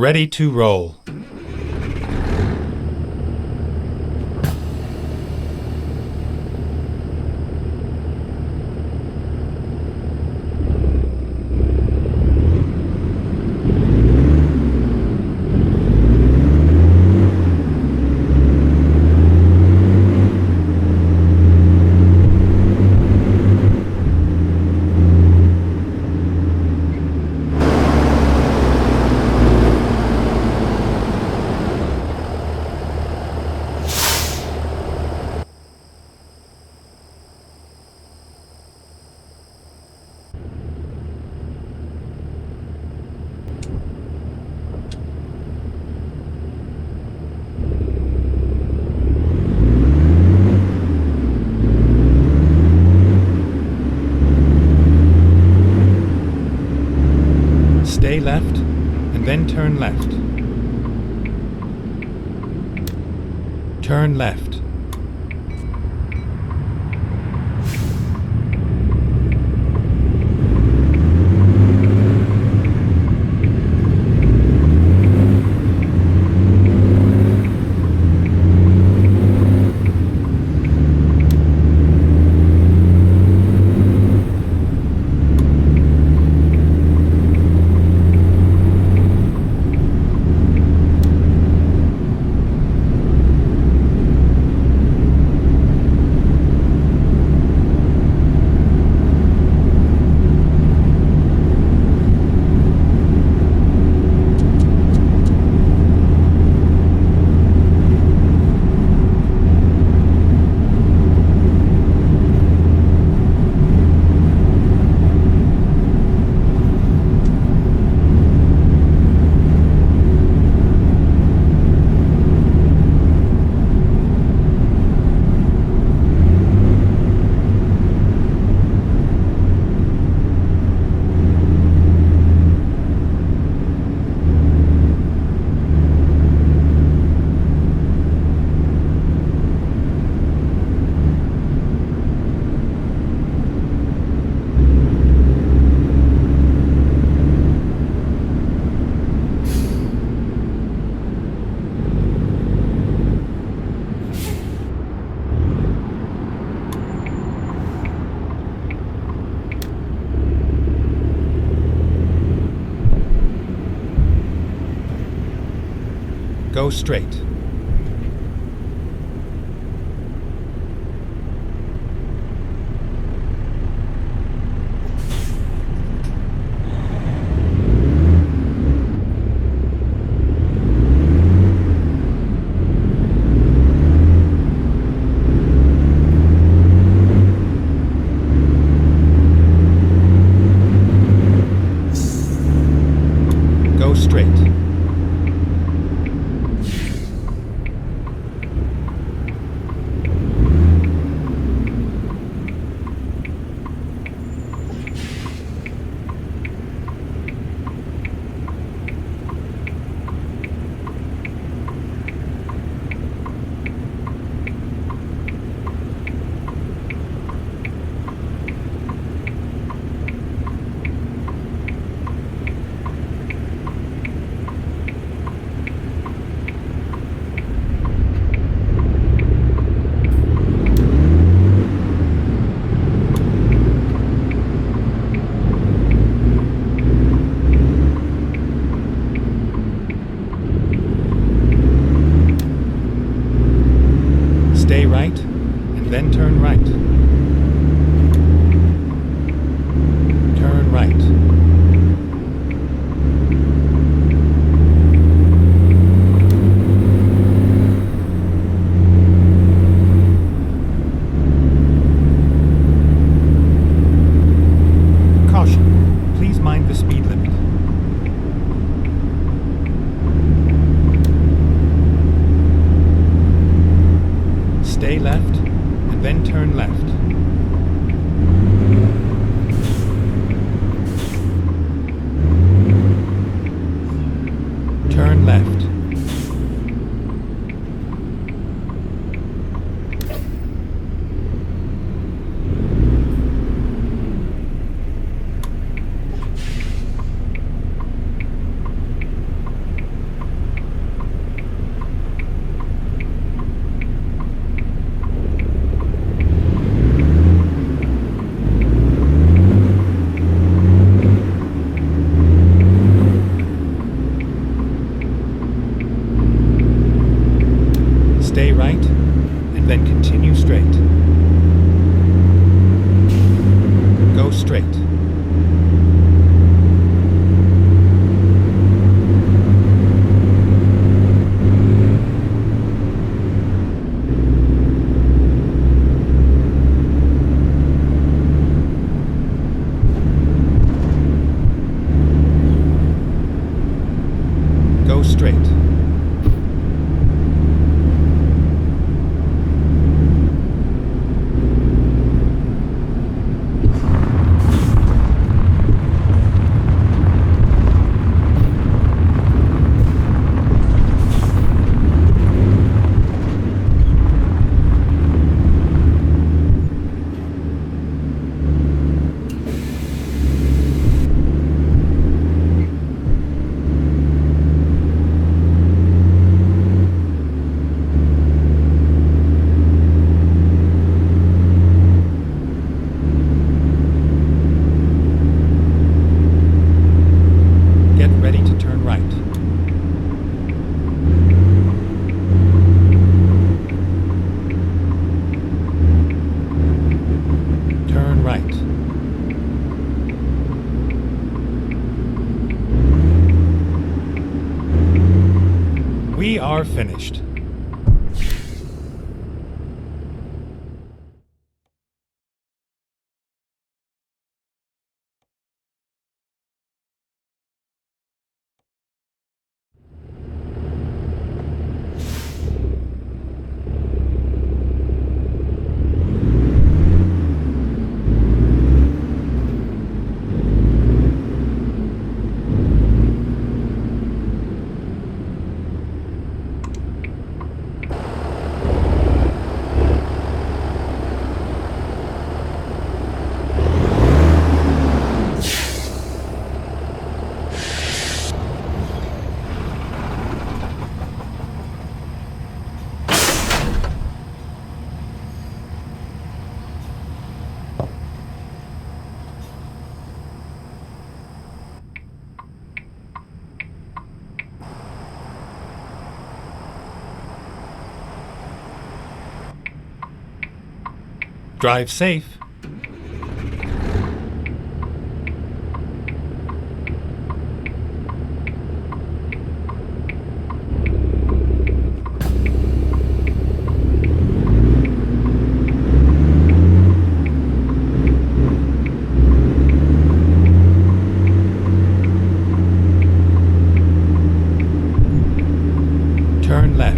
Ready to roll. Stay left, and then turn left. Turn left. Go straight. Go straight. Stay right, and then turn right. Turn right. Caution, please mind the speed limit. Stay left, and then turn left. Turn left. then continue straight. Go straight. Go straight. Get ready to turn right. Turn right. We are finished. Drive safe. Turn left.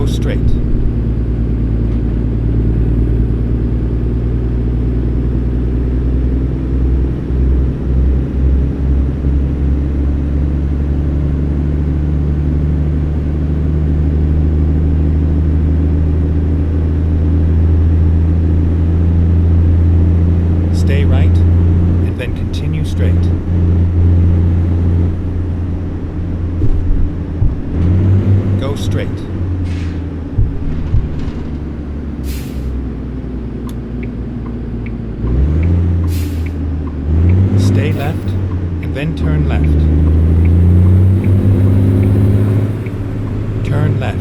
Straight. Stay right, and then continue straight. Go straight. Stay left, and then turn left. Turn left.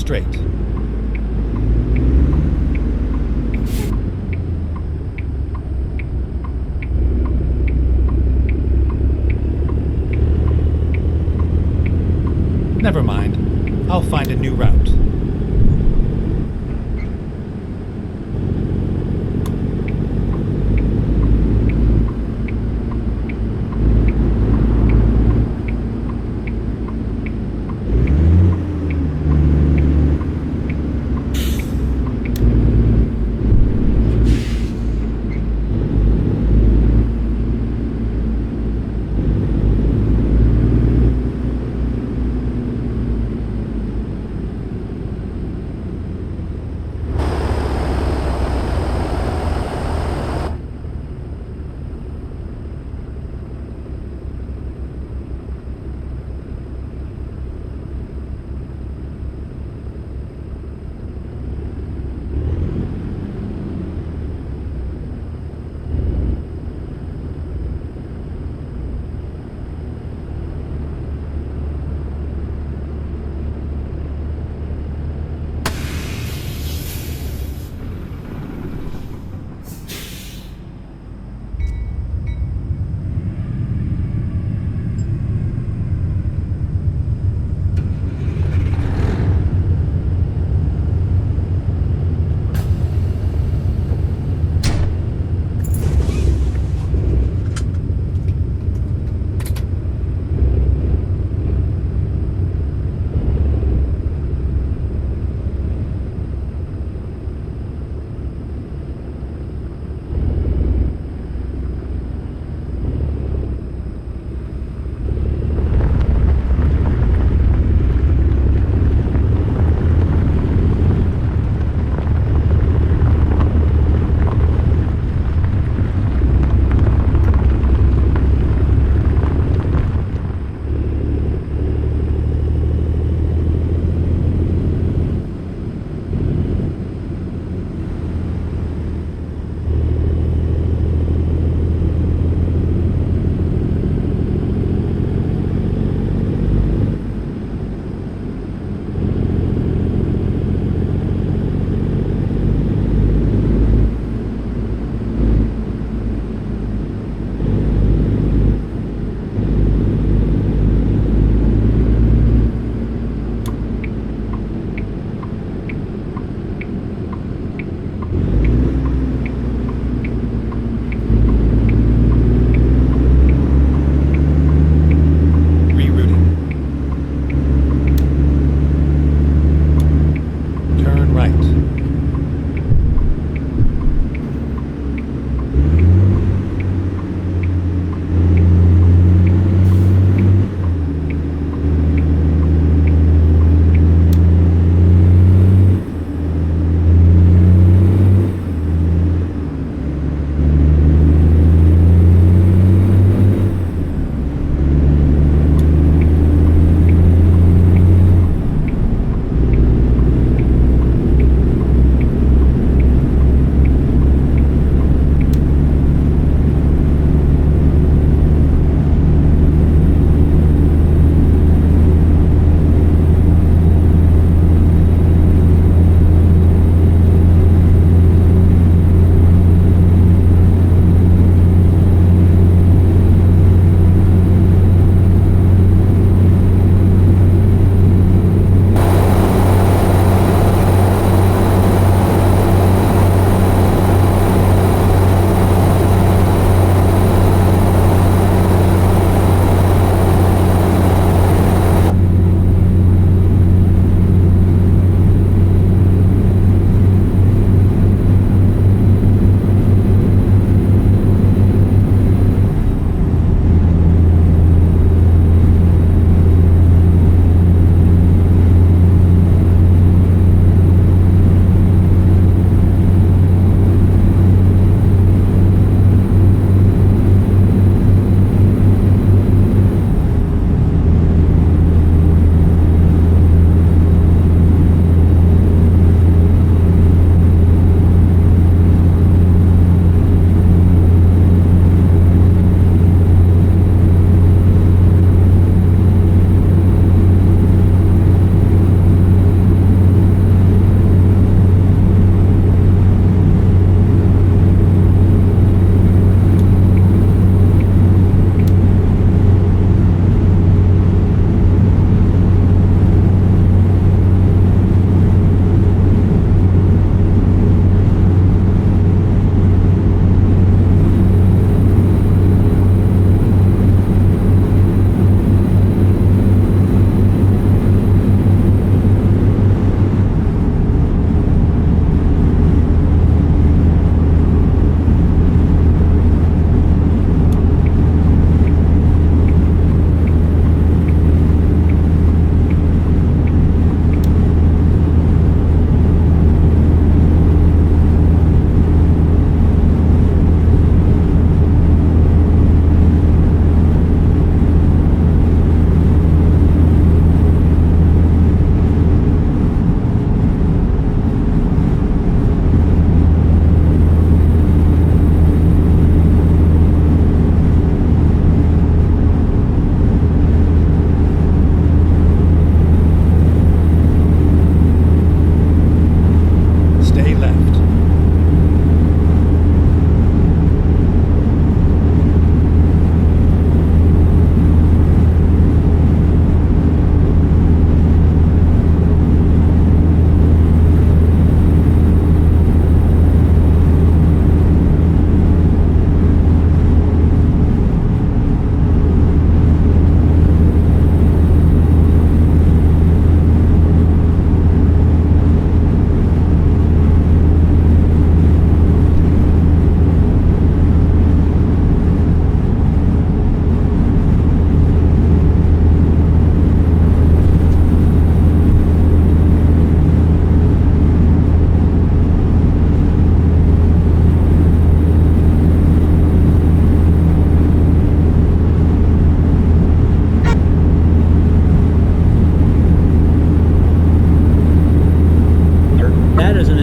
straight. Never mind. I'll find a new route.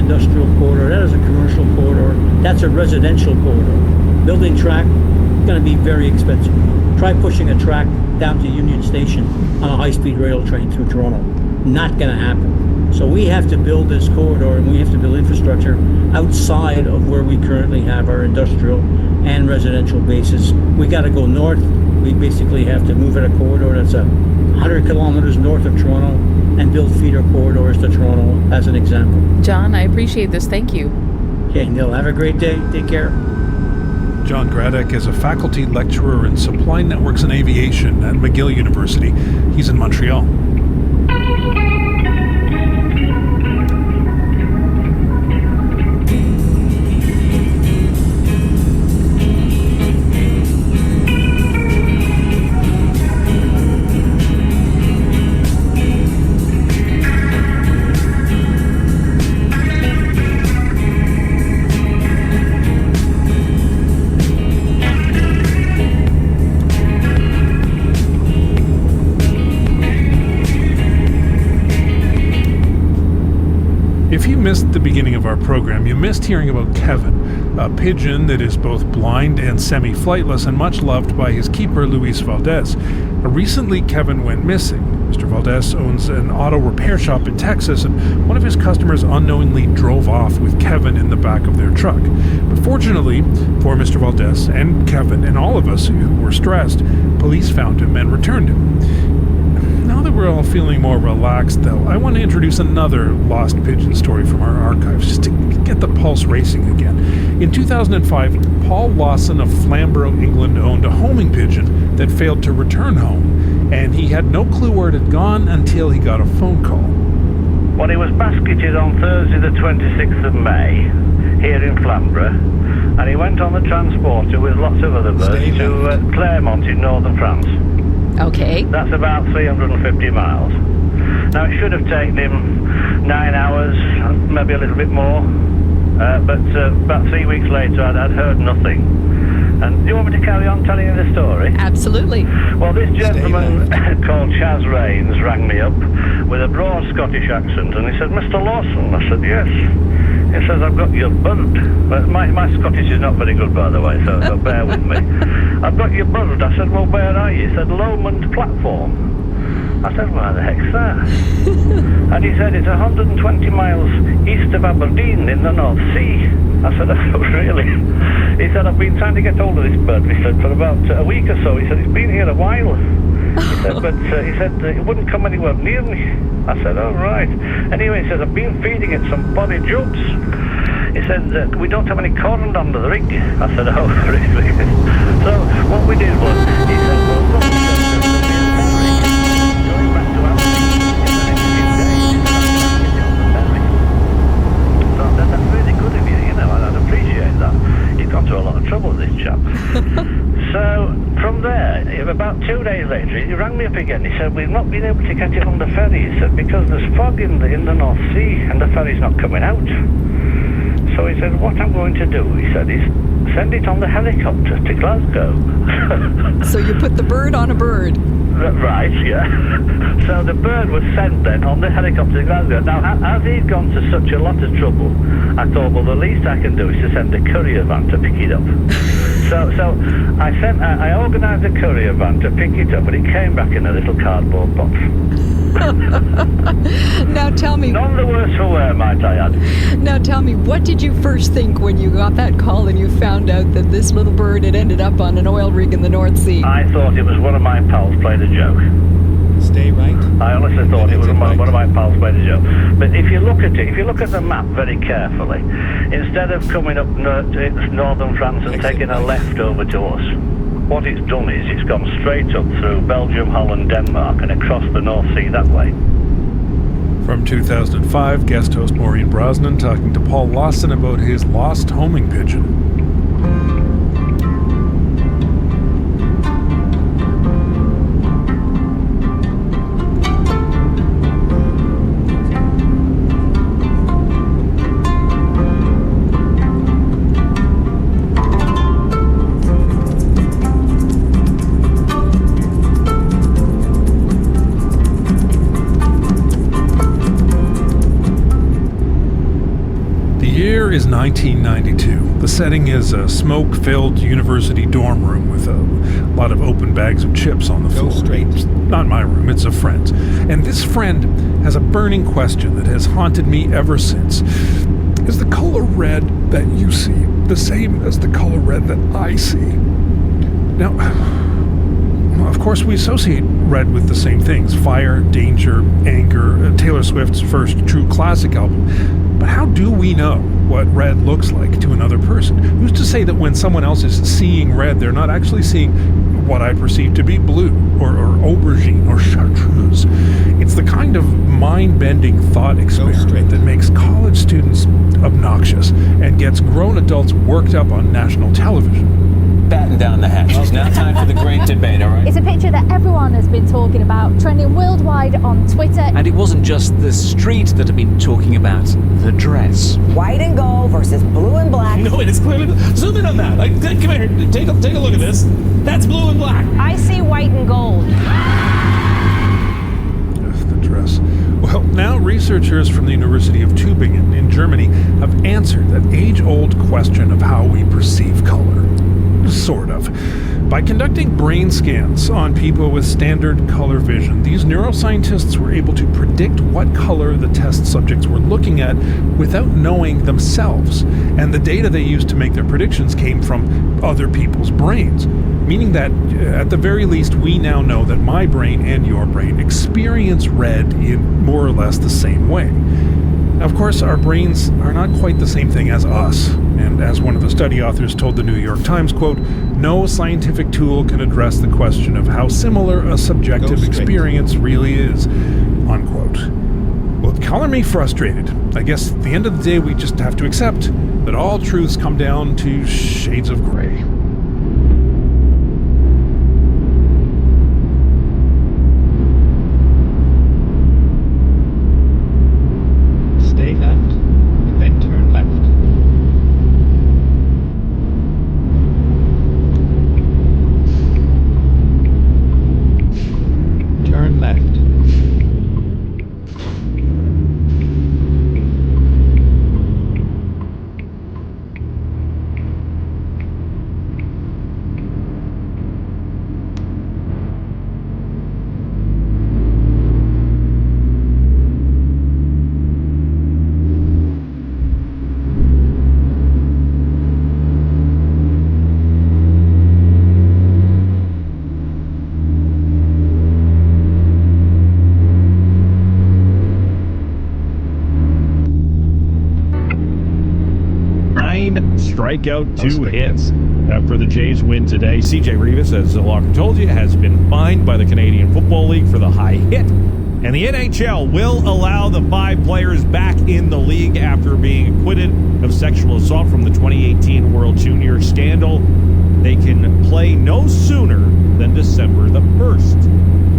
industrial corridor, that is a commercial corridor, that's a residential corridor. Building track, going to be very expensive. Try pushing a track down to Union Station on a high-speed rail train through Toronto. Not going to happen. So we have to build this corridor, and we have to build infrastructure outside of where we currently have our industrial and residential bases. We got to go north. We basically have to move in a corridor that's 100 kilometers north of Toronto and build feeder corridors to Toronto, as an example. John, I appreciate this. Thank you. Okay, Neil, have a great day. Take care. John Gradek is a faculty lecturer in supply networks and aviation at McGill University. He's in Montreal. If you missed the beginning of our program, you missed hearing about Kevin, a pigeon that is both blind and semi-flightless and much loved by his keeper, Luis Valdez. Recently, Kevin went missing. Mr. Valdez owns an auto repair shop in Texas, and one of his customers unknowingly drove off with Kevin in the back of their truck. But fortunately for Mr. Valdez and Kevin and all of us who were stressed, police found him and returned him. Now that we're all feeling more relaxed, though, I want to introduce another lost pigeon story from our archives, just to get the pulse racing again. In 2005, Paul Lawson of Flamborough, England, owned a homing pigeon that failed to return home, and he had no clue where it had gone until he got a phone call. Well, he was basketed on Thursday the 26th of May, here in Flamborough, and he went on the transporter with lots of other birds to Clermont in northern France. Okay. That's about 350 miles. Now, it should have taken him 9 hours, maybe a little bit more, but about 3 weeks later, I'd heard nothing. And do you want me to carry on telling you the story? Absolutely. Well, this gentleman called Chaz Rains rang me up with a broad Scottish accent, and he said, "Mr. Lawson." I said, "Yes." He says, "I've got your bird." But my Scottish is not very good, by the way, so bear with me. "I've got your bird." I said, "Well, where are you?" He said, "Lomond platform." I said, "Where the heck's that?" And he said, "It's 120 miles east of Aberdeen in the North Sea." I said, "Oh, really?" He said, "I've been trying to get hold of this bird," he said, "for about a week or so." He said, "It's been here a while." He said, "But it wouldn't come anywhere near me." I said, "Oh, right." Anyway, he says, "I've been feeding it some porridge oats." He said, "We don't have any corn under the rig." I said, "Oh, really?" So what we did was, he said, "Well, look, there'll be a ferry going back to Aberdeen in the next few days. So that's really good of you, you know, I'd appreciate that. He's gone to a lot of trouble, this chap." So from there, about 2 days later, he rang me up again. He said, "We've not been able to get it on the ferry." He said, "Because there's fog in the North Sea and the ferry's not coming out." So he said, "What I'm going to do," he said, "is send it on the helicopter to Glasgow." So you put the bird on a bird. Right, yeah. So the bird was sent then on the helicopter to Glasgow. Now, as he'd gone to such a lot of trouble, I thought, well, the least I can do is to send a courier van to pick it up. So I organised a courier van to pick it up, but it came back in a little cardboard box. Now tell me. None the worse for wear, might I add. Now tell me, what did you first think when you got that call and you found out that this little bird had ended up on an oil rig in the North Sea? I thought it was one of my pals played a joke. Stay right. I honestly thought it was one of my pals played a joke. But if you look at the map very carefully, instead of coming up northern France and taking a left over to us, what it's done is it's gone straight up through Belgium, Holland, Denmark, and across the North Sea that way. From 2005, guest host Maureen Brosnan talking to Paul Lawson about his lost homing pigeon. is 1992. The setting is a smoke-filled university dorm room with a lot of open bags of chips on the floor. Go straight. It's not my room, it's a friend's. And this friend has a burning question that has haunted me ever since. Is the color red that you see the same as the color red that I see? Now, well, of course we associate red with the same things. Fire, danger, anger, Taylor Swift's first true classic album. But how do we know what red looks like to another person? Who's to say that when someone else is seeing red, they're not actually seeing what I perceive to be blue, or aubergine, or chartreuse? It's the kind of mind-bending thought experiment that makes college students obnoxious and gets grown adults worked up on national television. Batten down the hatches. Now time for the great debate, all right? It's a picture that everyone has been talking about, trending worldwide on Twitter. And it wasn't just the street that had been talking about the dress. White and gold versus blue and black. No, it is clearly... Zoom in on that. Come here. Take a look at this. That's blue and black. I see white and gold. The dress. Well, now researchers from the University of Tübingen in Germany have answered that age-old question of how we perceive color. Sort of. By conducting brain scans on people with standard color vision, these neuroscientists were able to predict what color the test subjects were looking at without knowing themselves. And the data they used to make their predictions came from other people's brains. Meaning that, at the very least, we now know that my brain and your brain experience red in more or less the same way. Now, of course, our brains are not quite the same thing as us. And as one of the study authors told the New York Times, quote, "No scientific tool can address the question of how similar a subjective experience really is," unquote. Well, color me frustrated. I guess at the end of the day, we just have to accept that all truths come down to shades of gray. Stay left, and then turn left. Turn left. Strikeout, 2 hits. After the Jays win today, CJ Rivas, as Locker told you, has been fined by the Canadian Football League for the high hit. And the NHL will allow the 5 players back in the league after being acquitted of sexual assault from the 2018 World Junior scandal. They can play no sooner than December the 1st.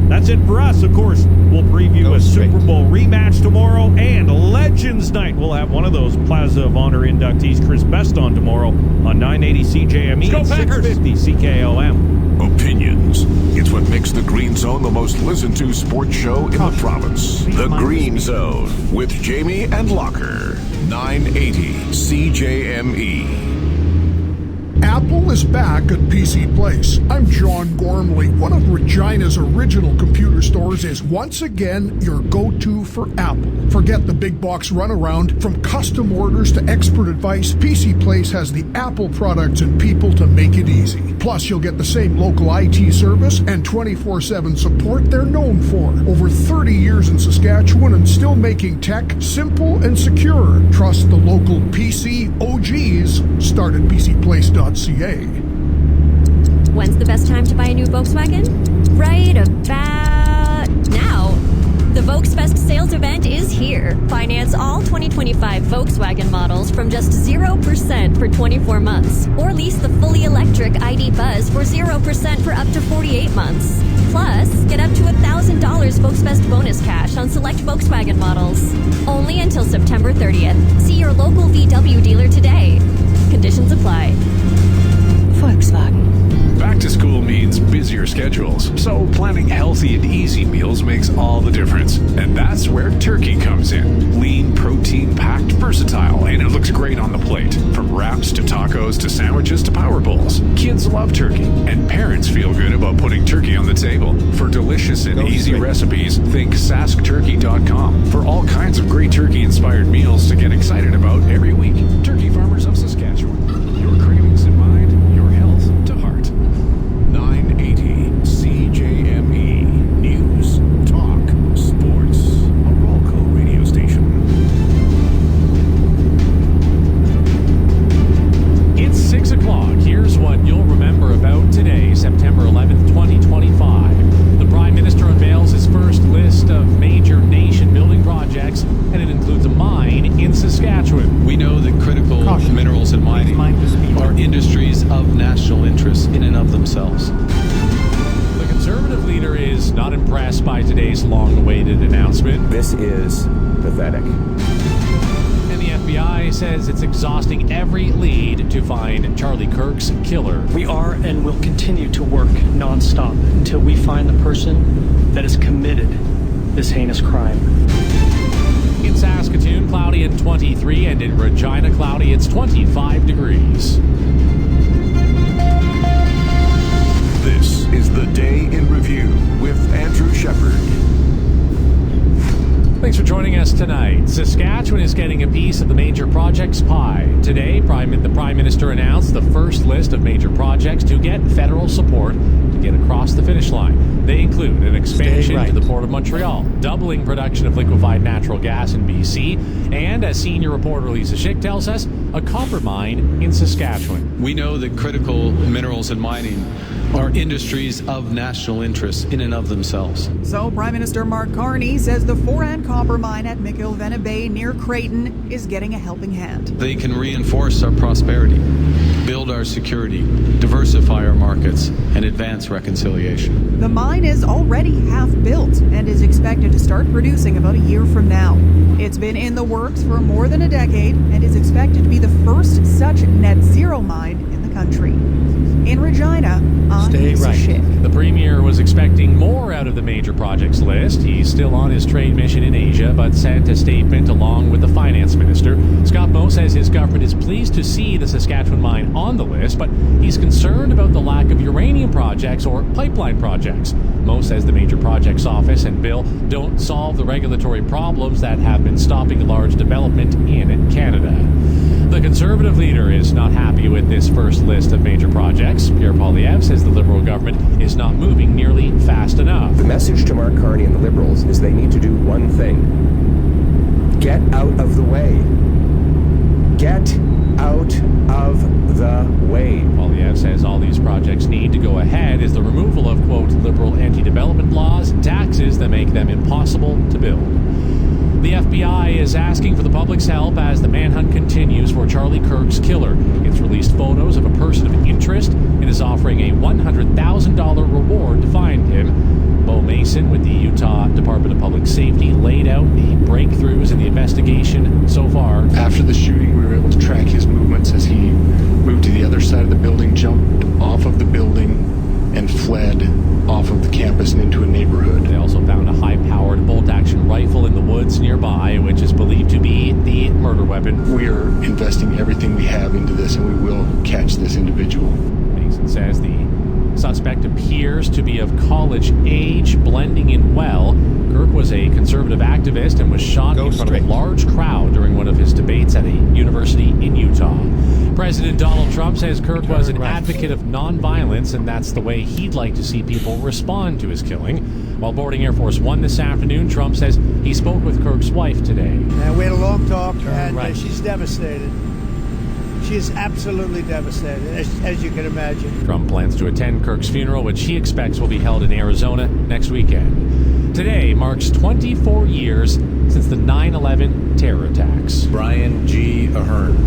That's it for us. Of course, we'll preview a Super Bowl rematch tomorrow and Legends Night. We'll have one of those Plaza of Honor inductees, Chris Best, on tomorrow on 980 CJME and 650 CKOM. Opinions. It's what makes the Green Zone the most listened to sports show in the province. The Green Zone with Jamie and Locker. 980 CJME. Apple is back at PC Place. I'm John Gormley. One of Regina's original computer stores is once again your go-to for Apple. Forget the big box runaround. From custom orders to expert advice, PC Place has the Apple products and people to make it easy. Plus, you'll get the same local IT service and 24/7 support they're known for. Over 30 years in Saskatchewan and still making tech simple and secure. Trust the local PC OGs. Start at PCPlace.ca. When's the best time to buy a new Volkswagen? Right about now. The Volksfest sales event is here. Finance all 2025 Volkswagen models from just 0% for 24 months. Or lease the fully electric ID Buzz for 0% for up to 48 months. Plus, get up to $1,000 Volksfest bonus cash on select Volkswagen models. Only until September 30th. See your local VW dealer today. Conditions apply. Volkswagen. Back to school means busier schedules, so planning healthy and easy meals makes all the difference. And that's where turkey comes in. Lean, protein-packed, versatile, and it looks looks great on the plate. From wraps to tacos to sandwiches to power bowls. Kids love turkey, and parents feel good about putting turkey on the table. For delicious and easy recipes, think saskturkey.com. For all kinds of great turkey-inspired meals to get excited about every week. Turkey Farmers of Saskatchewan. Your cravings in mind, your health to heart. 980 CJME. News, talk, sports. A Rolco radio station. It's 6 o'clock. Here's what you'll remember about today, September 11th, 2025. The Prime Minister unveils his first list of major nation-building projects, and it includes a mine in Saskatchewan. We know that critical minerals and mining are industries of national interest in and of themselves. The Conservative leader is not impressed by today's long-awaited announcement. This is pathetic. And the FBI says it's exhausting every lead to find Charlie Kirk's killer. We are and will continue to work nonstop until we find the person that has committed this heinous crime. In Saskatoon, cloudy at 23, and in Regina, cloudy, it's 25 degrees. This is the Day in Review with Andrew Shepard. Thanks for joining us tonight. Saskatchewan is getting a piece of the major projects pie. Today, the Prime Minister announced the first list of major projects to get federal support to get across the finish line. They include an expansion to the Port of Montreal, doubling production of liquefied natural gas in BC, and, as senior reporter Lisa Schick tells us, a copper mine in Saskatchewan. We know that critical minerals and mining are industries of national interest in and of themselves. So Prime Minister Mark Carney says the Foran copper mine at McIlvenna Bay near Creighton is getting a helping hand. They can reinforce our prosperity, build our security, diversify our markets, and advance reconciliation. The mine is already half built and is expected to start producing about a year from now. It's been in the works for more than a decade and is expected to be the first such net zero mine in the country. In Regina, I'm Lisa Schick. The Premier was expecting more out of the major projects list. He's still on his trade mission in Asia, but sent a statement along with the Finance Minister. Scott Moe says his government is pleased to see the Saskatchewan mine on the list, but he's concerned about the lack of uranium projects or pipeline projects. Moe says the Major Projects Office and bill don't solve the regulatory problems that have been stopping large development in Canada. The Conservative leader is not happy with this first list of major projects. Pierre Poilievre says the Liberal government is not moving nearly fast enough. The message to Mark Carney and the Liberals is they need to do one thing. Get out of the way. Get out of the way. Poilievre says all these projects need to go ahead is the removal of, quote, Liberal anti-development laws and taxes that make them impossible to build. The FBI is asking for the public's help as the manhunt continues for Charlie Kirk's killer. It's released photos of a person of interest and is offering a $100,000 reward to find him. Bo Mason with the Utah Department of Public Safety laid out the breakthroughs in the investigation so far. After the shooting, we were able to track his movements as he moved to the other side of the building, jumped off of the building, and fled off of the campus and into a neighborhood. They also found a high-powered bolt-action rifle in the woods nearby, which is believed to be the murder weapon. We are investing everything we have into this, and we will catch this individual. Mason says the suspect appears to be of college age, blending in well. Kirk was a conservative activist and was shot in front of a large crowd during one of his debates at a university in Utah. President Donald Trump says Kirk was an advocate of nonviolence, and that's the way he'd like to see people respond to his killing. While boarding Air Force One this afternoon, Trump says he spoke with Kirk's wife today. We had a long talk, and she's devastated. She's absolutely devastated, as you can imagine. Trump plans to attend Kirk's funeral, which he expects will be held in Arizona next weekend. Today marks 24 years since the 9/11 terror attacks. Brian G. Ahern.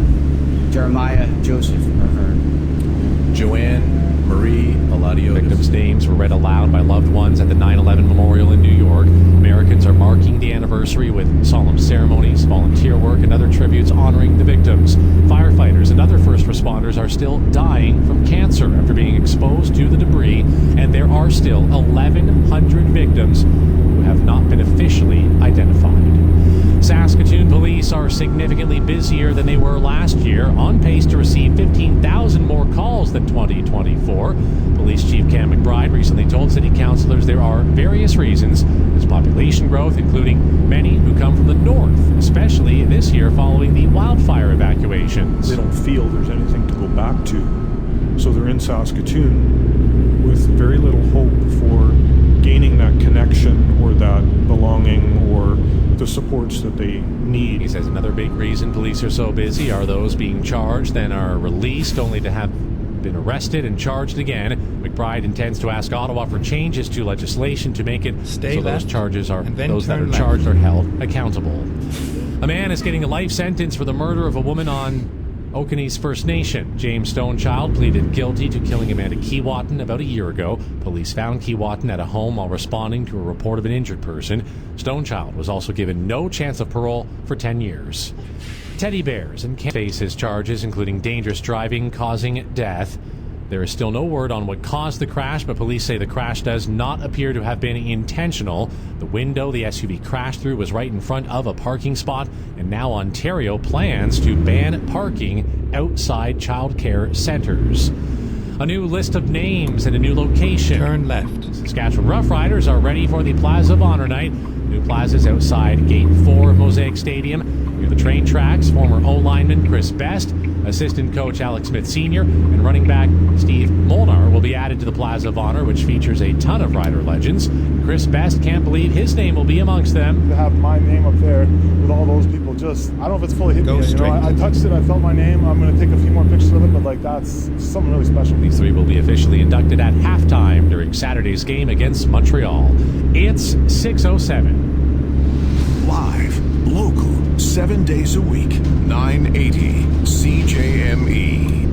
Jeremiah Joseph Ahern. Joanne Marie Marie Eladio. Victims' names were read aloud by loved ones at the 9/11 Memorial in New York. Americans are marking the anniversary with solemn ceremonies, volunteer work, and other tributes honoring the victims. Firefighters and other first responders are still dying from cancer after being exposed to the debris, and there are still 1,100 victims who have not been officially identified. Saskatoon police are significantly busier than they were last year, on pace to receive 15,000 more calls than 2024. Police Chief Cam McBride recently told city councillors there are various reasons. There's population growth, including many who come from the north, especially this year following the wildfire evacuations. They don't feel there's anything to go back to, so they're in Saskatoon with very little hope for gaining that connection or that belonging or the supports that they need. He says another big reason police are so busy are those being charged then are released only to have been arrested and charged again. McBride intends to ask Ottawa for changes to legislation to make it so those charges are those that are charged are held accountable. A man is getting a life sentence for the murder of a woman on Okonee's First Nation. James Stonechild pleaded guilty to killing Amanda Keewatin about a year ago. Police found Keewatin at a home while responding to a report of an injured person. Stonechild was also given no chance of parole for 10 years. Teddy bears and face his charges, including dangerous driving causing death. There is still no word on what caused the crash, but police say the crash does not appear to have been intentional. The window the SUV crashed through was right in front of a parking spot, and now Ontario plans to ban parking outside childcare centres. A new list of names and a new location. Turn left. Saskatchewan Roughriders are ready for the Plaza of Honor night. New plazas outside Gate 4 of Mosaic Stadium. Near the train tracks, former O-lineman Chris Best, assistant coach Alex Smith Sr., and running back Steve Molnar will be added to the Plaza of Honor, which features a ton of Rider legends. Chris Best can't believe his name will be amongst them. To have my name up there with all those people, just, I don't know if it's fully hit me yet, you know, I touched it, I felt my name, I'm going to take a few more pictures of it, but like that's something really special. These three will be officially inducted at halftime during Saturday's game against Montreal. It's 6:07. Live, local, 7 days a week, 980 CJME.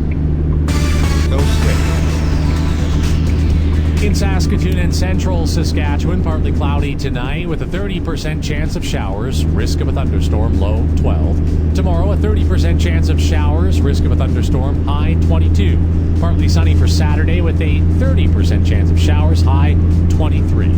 Go straight. In Saskatoon and central Saskatchewan, partly cloudy tonight with a 30% chance of showers, risk of a thunderstorm, low 12. Tomorrow, a 30% chance of showers, risk of a thunderstorm, high 22. Partly sunny for Saturday with a 30% chance of showers, high 23.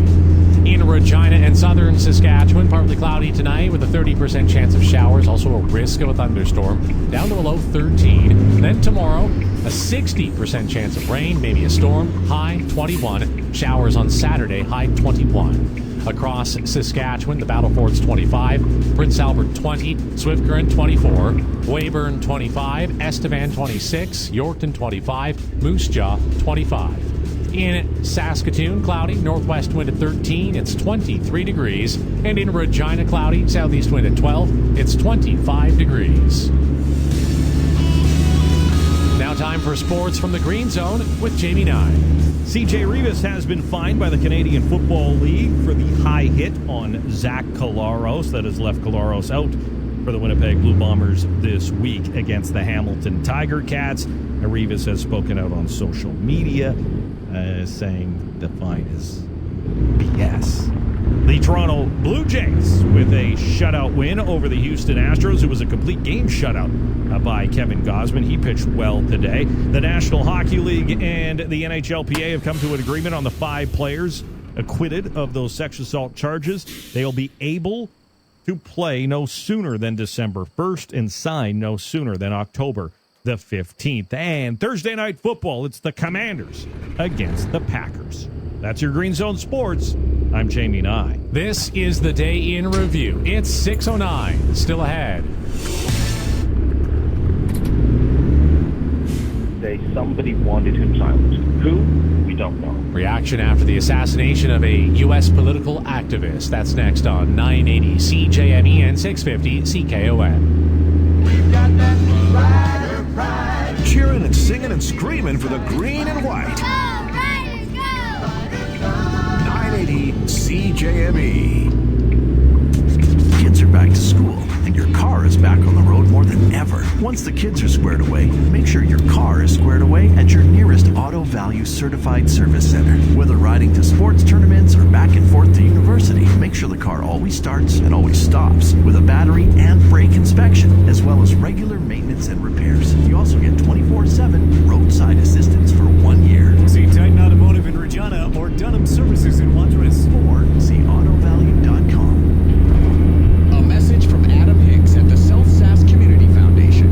In Regina and southern Saskatchewan, partly cloudy tonight with a 30% chance of showers, also a risk of a thunderstorm, down to a low 13. Then tomorrow, a 60% chance of rain, maybe a storm, high 21. Showers on Saturday, high 21. Across Saskatchewan, the Battlefort's 25, Prince Albert 20, Swift Current 24, Weyburn 25, Estevan 26, Yorkton 25, Moose Jaw 25. In Saskatoon, cloudy, northwest wind at 13, it's 23 degrees. And in Regina, cloudy, southeast wind at 12, it's 25 degrees. Now time for sports from the Green Zone with Jamie Nye. CJ Rivas has been fined by the Canadian Football League for the high hit on Zach Collaros that has left Collaros out for the Winnipeg Blue Bombers this week against the Hamilton Tiger Cats. Rivas has spoken out on social media saying the fine is BS. The Toronto Blue Jays with a shutout win over the Houston Astros. It was a complete game shutout by Kevin Gausman. He pitched well today. The National Hockey League and the NHLPA have come to an agreement on the 5 players acquitted of those sexual assault charges. They'll be able to play no sooner than December 1st and sign no sooner than October the 15th. And Thursday night football, it's the Commanders against the Packers. That's your Green Zone Sports. I'm Jamie Nye. This is the day in review. It's 6:09. Still ahead. Somebody wanted him silenced. Who? We don't know. Reaction after the assassination of a U.S. political activist. That's next on 980 CJME and 650 CKOM. We've got that rider pride. Cheering and singing and screaming for the green and white. Go, Riders, go! 980 CJME. Kids are back to school, and your car car is back on the road more than ever. Once the kids are squared away, make sure your car is squared away at your nearest Auto Value Certified Service Center. Whether riding to sports tournaments or back and forth to university, make sure the car always starts and always stops with a battery and brake inspection, as well as regular maintenance and repairs. You also get 24/7 roadside assistance for 1 year. See Titan Automotive in Regina or Dunham Services in Watrous. Or see autovalue.com. A message from Adam Hicks at the South Sask Community Foundation.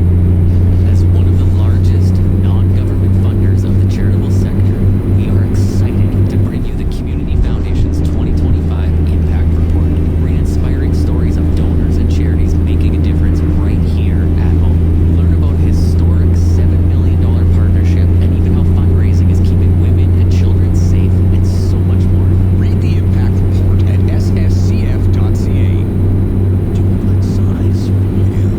As one of the largest non-government funders of the charitable sector, we are excited to bring you the Community Foundation's 2025 Impact Report. Bring inspiring stories of donors and charities making a difference right here at home. Learn about a historic $7 million partnership and even how fundraising is keeping women and children safe and so much more. Read the Impact Report at sscf.ca. Do you like size? Yeah.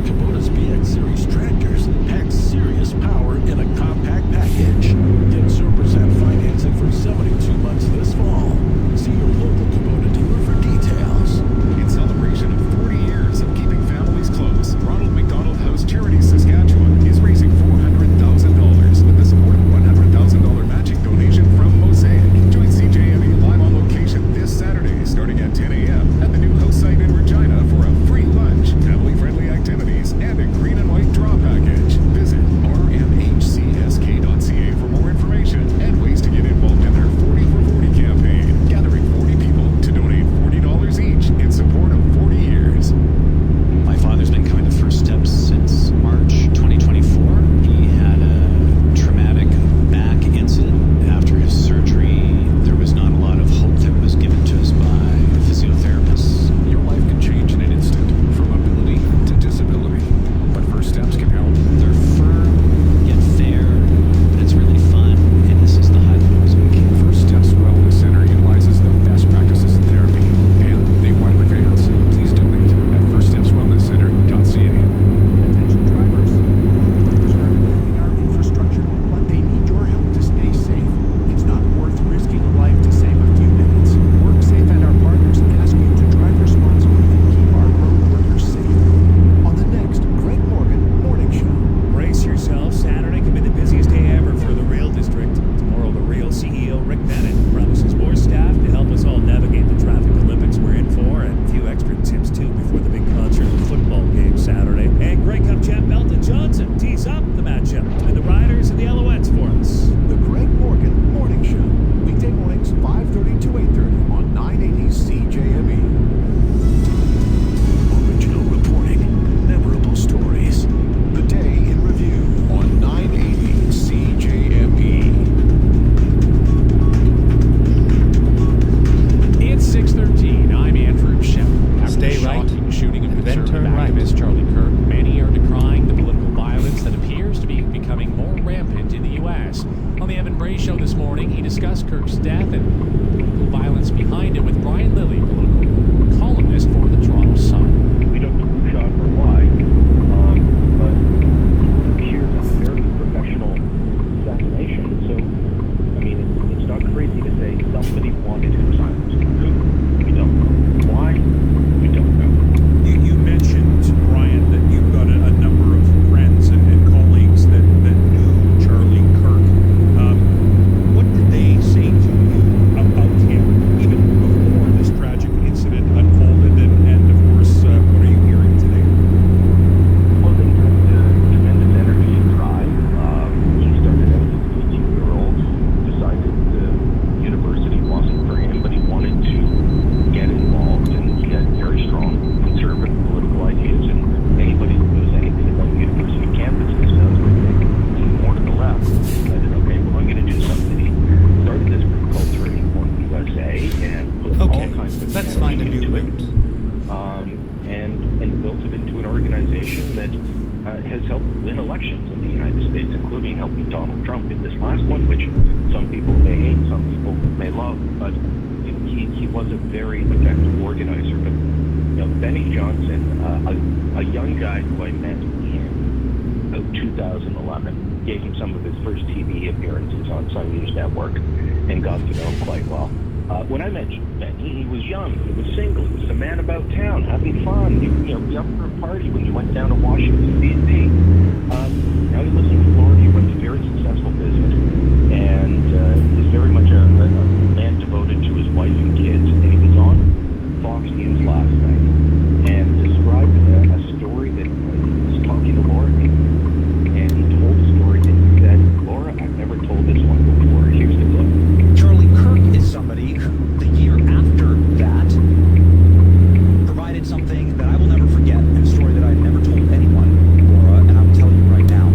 Kubota's BX Series tractors pack serious power in a compact package. Get 0% financing for 72 months this fall. See your local Kubota dealer for details. In celebration of 40 years of keeping families close, Ronald McDonald House Charities Saskatchewan is raising $400,000 with the support of $100,000 matching donation from Mosaic. Join CJME live on location this Saturday starting at 10 a.m. at the new house site in Regina for a free lunch, family-friendly activities, and a green and white draw package. Visit rmhcsk.ca for more information and ways to get involved in their 40 for 40 campaign, gathering 40 people to donate $40 each in support of 40 years. My father's been coming to First Steps since March 2024. He had a traumatic back incident. After his surgery, there was not a lot of hope that was given to us by physiotherapists. Your life can change in an instant, from ability to disability. But First Steps can help. They're firm, yet fair, but it's really fun, and this is the highlight of this week. First Steps Wellness Center utilizes the best practices in therapy, and they want advance. Please donate at firststepswellnesscenter.ca. Attention drivers. Drivers are improving our infrastructure, but they need your help to stay safe. It's not worth risking a life to save a few minutes. Work Safe and our partners ask you to drive responsibly and keep our road workers safe. On the next Greg Morgan Morning Show. Brace yourself. Saturday could be the busiest day ever for the Rail District. Tomorrow, the Rail CEO, Rick Bennett, promises more staff to help us all navigate the traffic Olympics we're in for, and a few extra tips, too, before the big concert and football game Saturday. And Grey Cup champ Elton Johnson tees up the matchup between the Riders and the Alouettes for us. The Greg Morgan Morning Show. Weekday mornings 5:30 to 8:30 on 980 CJME. Original reporting, memorable stories. The day in review on 980 CJME. It's 6:13. I'm Andrew Shep. After Stay the right, shocking shooting of and then conservative turn right. activist Charlie Kirk, many are decrying the political violence that appears to be becoming more rampant in the U.S. On the Evan Bray Show this morning, he discussed Kirk's death and political violence behind it with Brian Lilly, political columnist for the Toronto Sun. We don't know who shot or why, but here's a very professional assassination. So, I mean, it's not crazy to say somebody wanted him silenced. Who? We don't know. Why? We don't know. You mentioned, Brian, that you've got a number of friends and colleagues that knew Charlie Kirk. What did they say to you about him, even before this tragic incident unfolded? And of course, what are you hearing today? Well, they had tremendous energy and drive. He started out as a 15-year-old, decided the university wasn't for him, but he wanted to get involved, and he had very strong conservative political ideas. And anybody who knows anything about university campuses knows that they lean more to the left. He decided, okay, well, I'm going to do something. He started this group called Turning Point USA and put all kinds of let's find a new route. And built it into an organization that has helped win elections in the United States, including helping Donald Trump in this last one, which some people may hate, some people may love, but he was a very effective organizer. But Benny Johnson, a young guy who I met in about 2011, gave him some of his first TV appearances on Sun News Network and got to know him quite well. When I met Benny, he was young, he was single, he was a man about town, having fun. He would be up for a party when he went down to Washington, D.C. Now he lives in Florida. He runs a very successful business and is very much a man devoted to his wife and kids. And he was on Fox News last night and described a story that he was talking to Laura, and he told a story that he said, Laura, I've never told this one before. Here's the clip. Charlie Kirk is somebody who, the year after that, provided something that I will never forget, and a story that I've never told anyone, Laura, and I will tell you right now.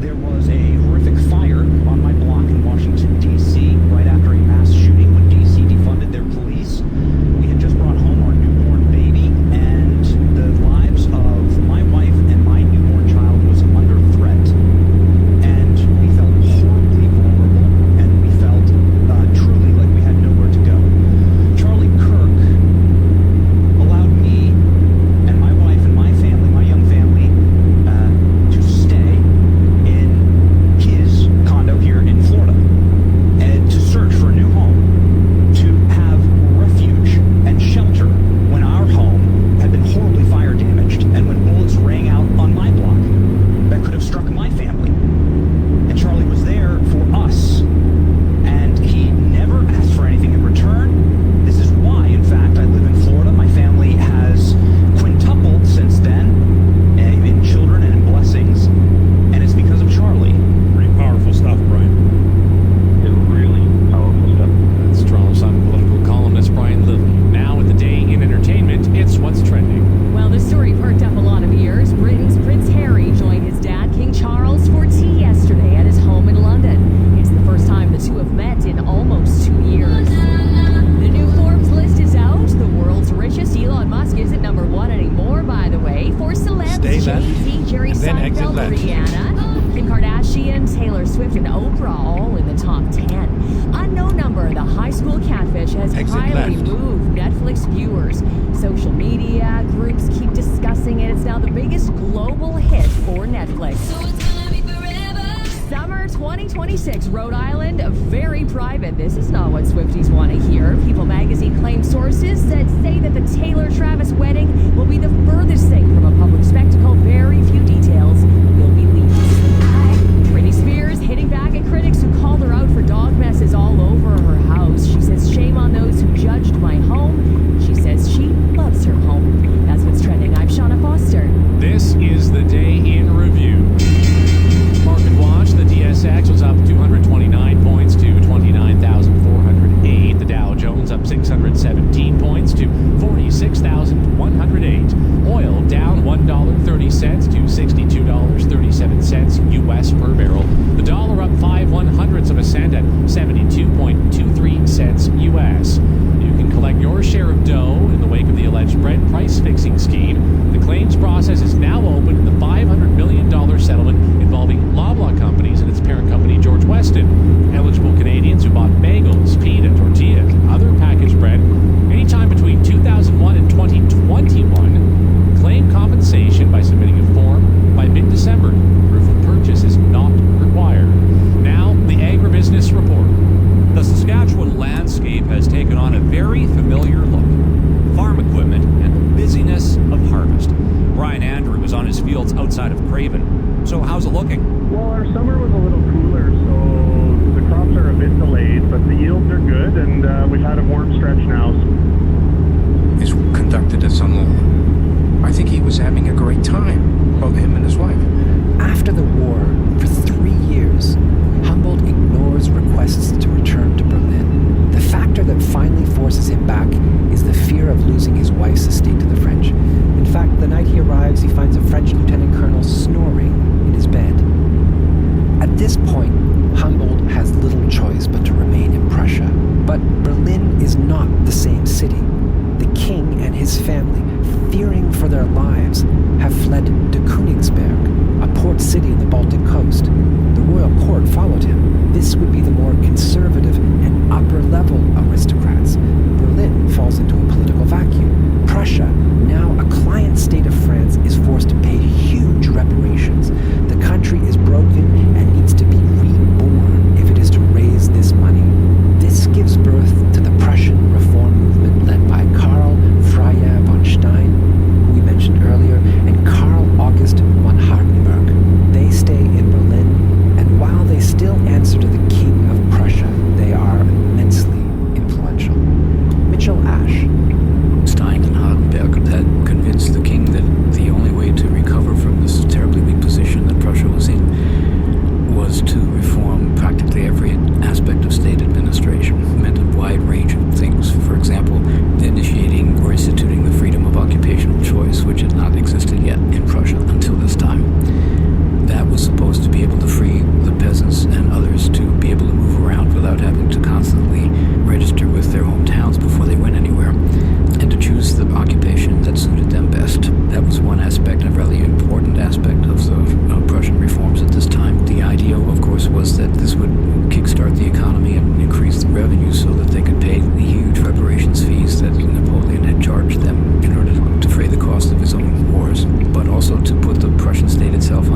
There was a horrific fire on my block in Washington, D.C., right after a mass shooting when D.C. defunded their police. We had just brought home our newborn baby, and the lives of my wife and my newborn child was under threat. And we felt horribly vulnerable, and we felt truly like we had nowhere to go. Charlie Kirk allowed me and my wife and my family, my young family, to stay in his condo here in Florida and to search for a new home, to have refuge and shelter when our home had been horribly fire damaged and when bullets rang out on my block that could have struck my family. And Charlie was there for us, and he never asked for anything in return. This is why, in fact, I live in Florida. My family has quintupled since then, in children and in blessings, and it's because of Charlie. Pretty powerful stuff, Brian. Really powerful stuff. That's Toronto Sun political columnist Brian Lilly. Now with the day in entertainment, it's What's Trending. Well, the story perked up a lot of ears. Britain's Prince Harry joined his dad, King Charles, for tea yesterday at his home in London. It's the first time the two have met in almost 2 years. The new Forbes list is out. The world's richest, Elon Musk, isn't number one anymore, by the way. For celebs, Stay left, Jay-Z, Jerry and then exit Seinfeld, left. Rihanna, Kim Kardashian, Taylor Swift, and Oprah all in the top 10. Unknown number, the high school catfish, has Exit highly left. moved Netflix viewers. Social media groups keep discussing it. It's now the biggest global hit for Netflix. Summer 2026, Rhode Island, very private. This is not what Swifties want to hear. People magazine claims sources say that the Taylor-Travis wedding will be the furthest thing from a public spectacle. Very few details will be leaked. Britney Spears hitting back at critics who called her out for dog messes all over her house. She says, shame on those who judged my home. She says she loves her home. That's what's trending. I'm Shauna Foster. This is the day in review. Market watch, the DSX was up 229 points to 29,408. The Dow Jones up 617 points to 46,108. Oil down $1.30 to $62.37 U.S. per barrel. The dollar up 5/100ths of a cent at 72.23 cents U.S. You can collect your share of dough in the wake of the alleged bread price fixing scheme. The claims process is now open in the $500 million settlement involving Loblaw Companies and its parent company, George Weston. Eligible Canadians who bought bagels, pita, tortillas, and other packaged bread anytime between 2001 and 2021 claim compensation by submitting a form by mid-December. Proof of purchase is not required. Now, the Agribusiness Report. The Saskatchewan landscape has taken on a very familiar look. Farm equipment and the busyness of harvest. Brian Andrew is on his fields outside of Craven. So how's it looking? Well, our summer was a little cooler, so the crops are a bit delayed, but the yields are good, and we've had a warm stretch now. He's conducted us on the... I think he was having a great time, both him and his wife. After the war, for 3 years, Humboldt ignores requests to return to Berlin. The factor that finally forces him back is the fear of losing his wife's estate to the French. In fact, the night he arrives, he finds a French lieutenant colonel snoring in his bed. At this point, Humboldt has little choice but to remain in Prussia. But Berlin is not the same city. The king and his family, fearing for their lives, have fled to Königsberg, a port city in the Baltic coast. The royal court followed him. This would be the more conservative and upper-level aristocrats. Berlin falls into a political vacuum. Prussia, now a client state of France, is forced to pay huge reparations. The country is broken and needs to be reborn if it is to raise this money. This gives birth to the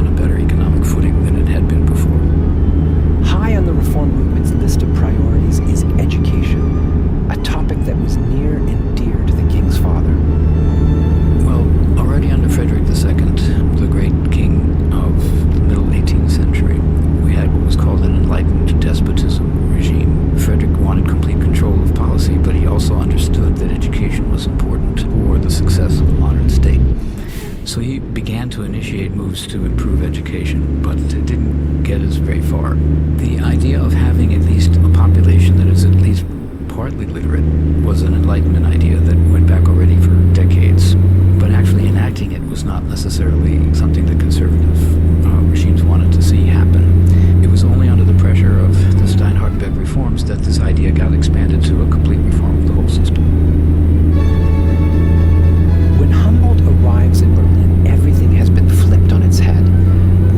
on a better economic footing than it had been before. High on the reform movement's list of priorities is education, a topic that was near and dear to the king's father. Well, already under Frederick II, the great king of the middle 18th century, we had what was called an enlightened despotism regime. Frederick wanted complete control of policy, but he also understood that education was important for the success of a modern state. So he began to initiate moves to improve education, but it didn't get us very far. The idea of having at least a population that is at least partly literate was an Enlightenment idea that went back already for decades, but actually enacting it was not necessarily something that conservative regimes wanted to see happen. It was only under the pressure of the Steinhardt-Beck reforms that this idea got expanded to a complete reform of the whole system. When Humboldt arrives in Berlin, everything has been flipped on its head.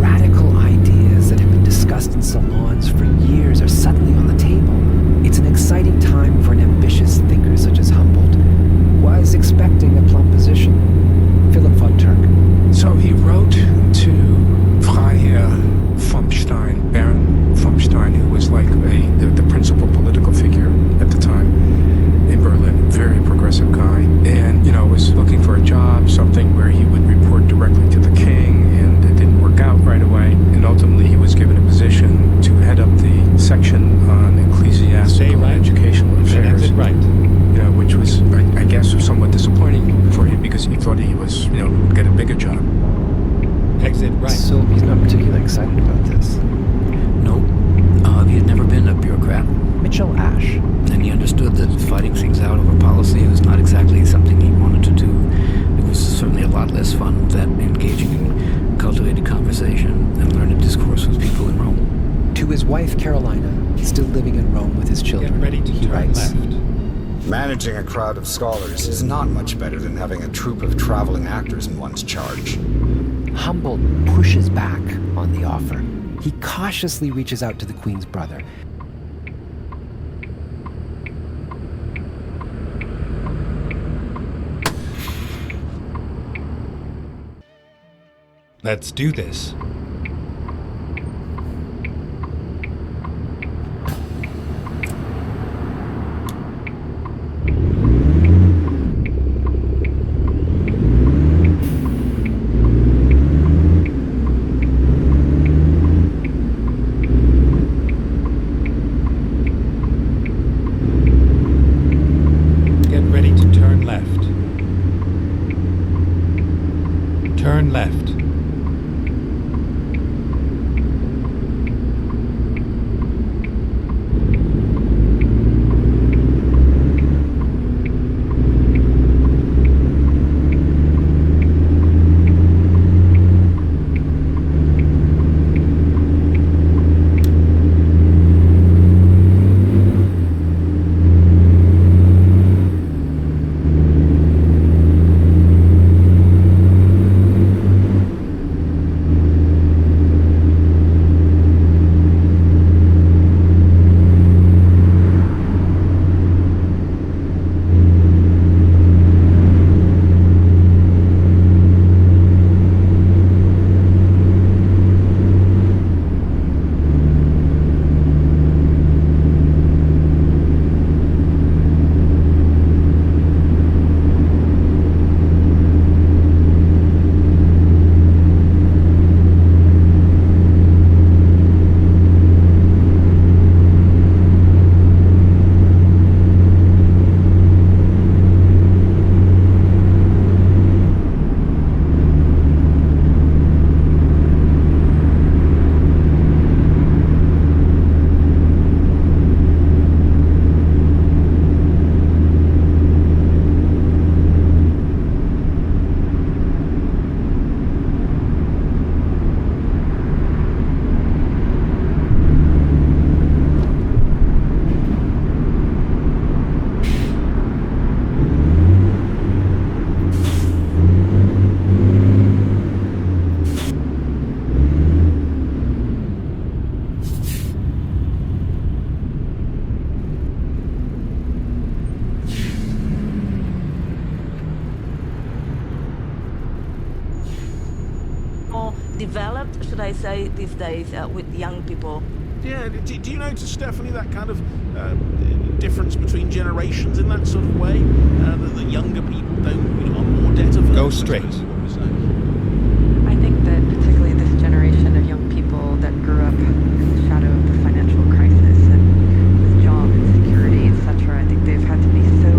Radical ideas that have been discussed in salons for years are suddenly on the table. It's an exciting time for an ambitious thinker such as Humboldt, who was expecting a plum position. Philip von Turk. So he wrote to Freiherr vom Stein, Baron vom Stein, who was like the principal political figure at the time in Berlin, very progressive guy, and was looking for a job, something where he would report directly to the king, and it didn't work out right away. And ultimately, he was given a position to head up the section on ecclesiastical and educational affairs. Right. Which was, I guess, somewhat disappointing for him because he thought he was, would get a bigger job. Exit right. So he's not particularly excited about this. No, he had never been a bureaucrat. Mitchell Ash. And he understood that fighting things out over policy was not exactly something he wanted to do. It was certainly a lot less fun than engaging in cultivated conversation and learned discourse with people in Rome. To his wife, Carolina, still living in Rome with his children, Get ready to he turn writes, left. Managing a crowd of scholars is not much better than having a troupe of traveling actors in one's charge. Humboldt pushes back on the offer. He cautiously reaches out to the Queen's brother. Let's do this. Get ready to turn left. Turn left. should I say, these days with young people. Yeah, do you notice, Stephanie, that kind of difference between generations in that sort of way? That the younger people don't, are more debt-averse? Go straight. I think that particularly this generation of young people that grew up in the shadow of the financial crisis and with job insecurity, etc., I think they've had to be so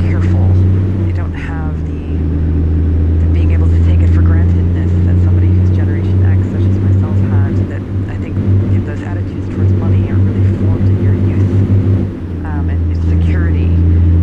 careful. They don't have the being able to take it for grantedness that somebody who's Generation X, such as myself, had. That I think those attitudes towards money are really formed in your youth and security.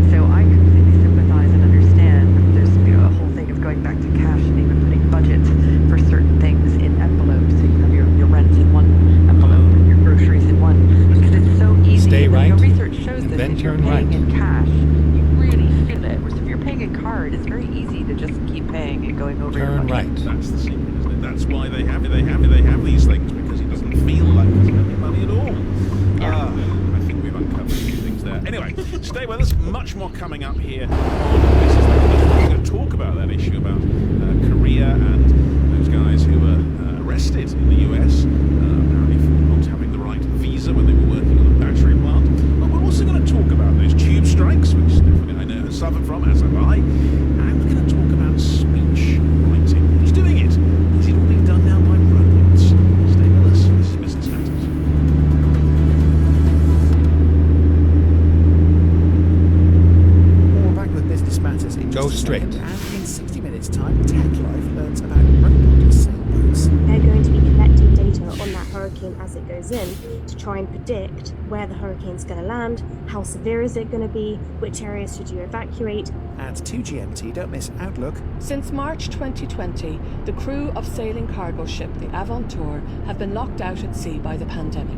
So I completely sympathize and understand. There's a whole thing of going back to cash and even putting budget for certain things in envelopes. So you have your rent in one envelope and your groceries in one, because it's so easy. Stay right, research shows and that then if you're turn paying right. in cash, you really feel it. Whereas if you're paying a card, it's very easy to just keep paying and going over your Turn money. right. That's the secret, isn't it? That's why they have these things, because it doesn't feel like there's any money at all. I think we've uncovered a few things there. Anyway, stay with us. Much more coming up here on This Is the We're going to talk about that issue about Korea and those guys who were arrested in the US, apparently for not having the right visa when they were working on a battery plant. But we're also going to talk about those tube strikes, which Stephanie I know has suffered from, as have I. And we're going to talk about speech writing. Who's doing it? Is it all being done now by robots? Stay with us. This is Business Matters. More back with Business Matters in Go just a straight. second, and in 60 minutes' time, Tech Life learns about robot sailboats. They're going to be collecting data on that hurricane as it goes in to try and predict where the hurricane's going to land, how severe is it going to be, which areas should you evacuate. At 2 GMT, don't miss Outlook. Since March 2020, the crew of sailing cargo ship the Aventure have been locked out at sea by the pandemic.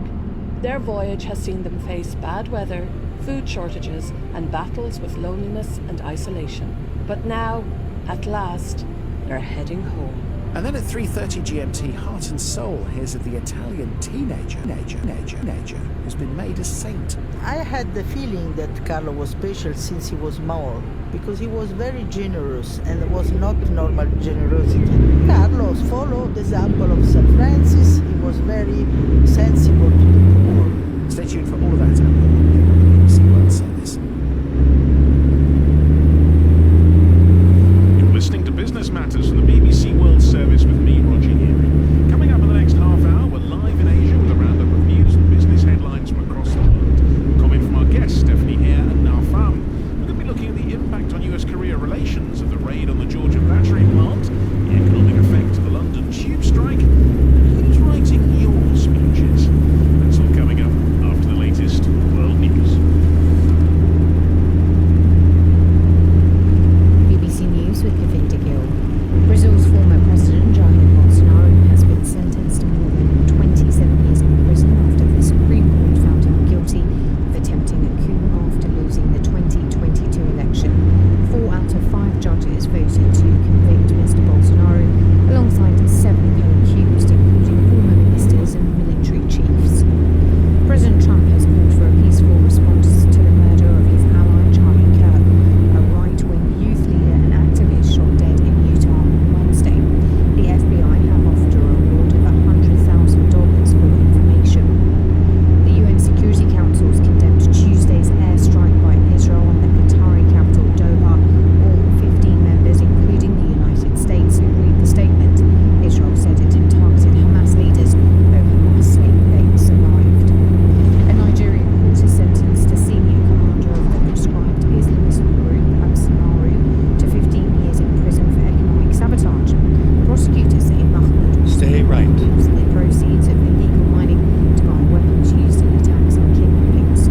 Their voyage has seen them face bad weather, food shortages, and battles with loneliness and isolation. But now, at last, they're heading home. And then at 3:30 GMT, Heart and Soul hears of the Italian teenager who's been made a saint. I had the feeling that Carlo was special since he was small, because he was very generous and it was not normal generosity. Carlos followed the example of St. Francis. He was very sensible to the poor. Stay tuned for all of that and more here on the BBC World Service. You're listening to Business Matters from the BBC World Service with me, Roger Hearing. Coming up in the next half hour, we're live in Asia with a roundup of news and business headlines from across the world. Comment from our guests, Stephanie Hare and Nafam. We're going to be looking at the impact on US-Korea relations of the raid on the Georgia battery plant, the economic effect of the London tube strike, and who's writing your speeches. That's all coming up after the latest world news. BBC News with Kavinda Gill. Brazil's former president, Jair Bolsonaro, has been sentenced to more than 27 years in prison after the Supreme Court found him guilty of attempting a coup after losing the 2022 election. 4 out of 5 judges voted to convict Mr. Bolsonaro, alongside 7 co-accused, including former ministers and military chiefs. President Trump has called for a peaceful response to the murder of his ally, Charlie Kirk, a right-wing youth leader and activist shot dead in Utah on Wednesday. The FBI have offered a reward of $100,000 for information. The UN Security Council has condemned Tuesday's airstrike by Israel on the Qatari capital Doha. All 15 members, including the United States, agreed the statement. Israel said it had targeted Hamas leaders, though Hamas say they survived. A Nigerian court has sentenced a senior commander of the proscribed Islamist group Absamaru to 15 years in prison for economic sabotage. Prosecutors say Mahmoud Stay right. used the proceeds of illegal mining to buy weapons used in attacks and kidnappings.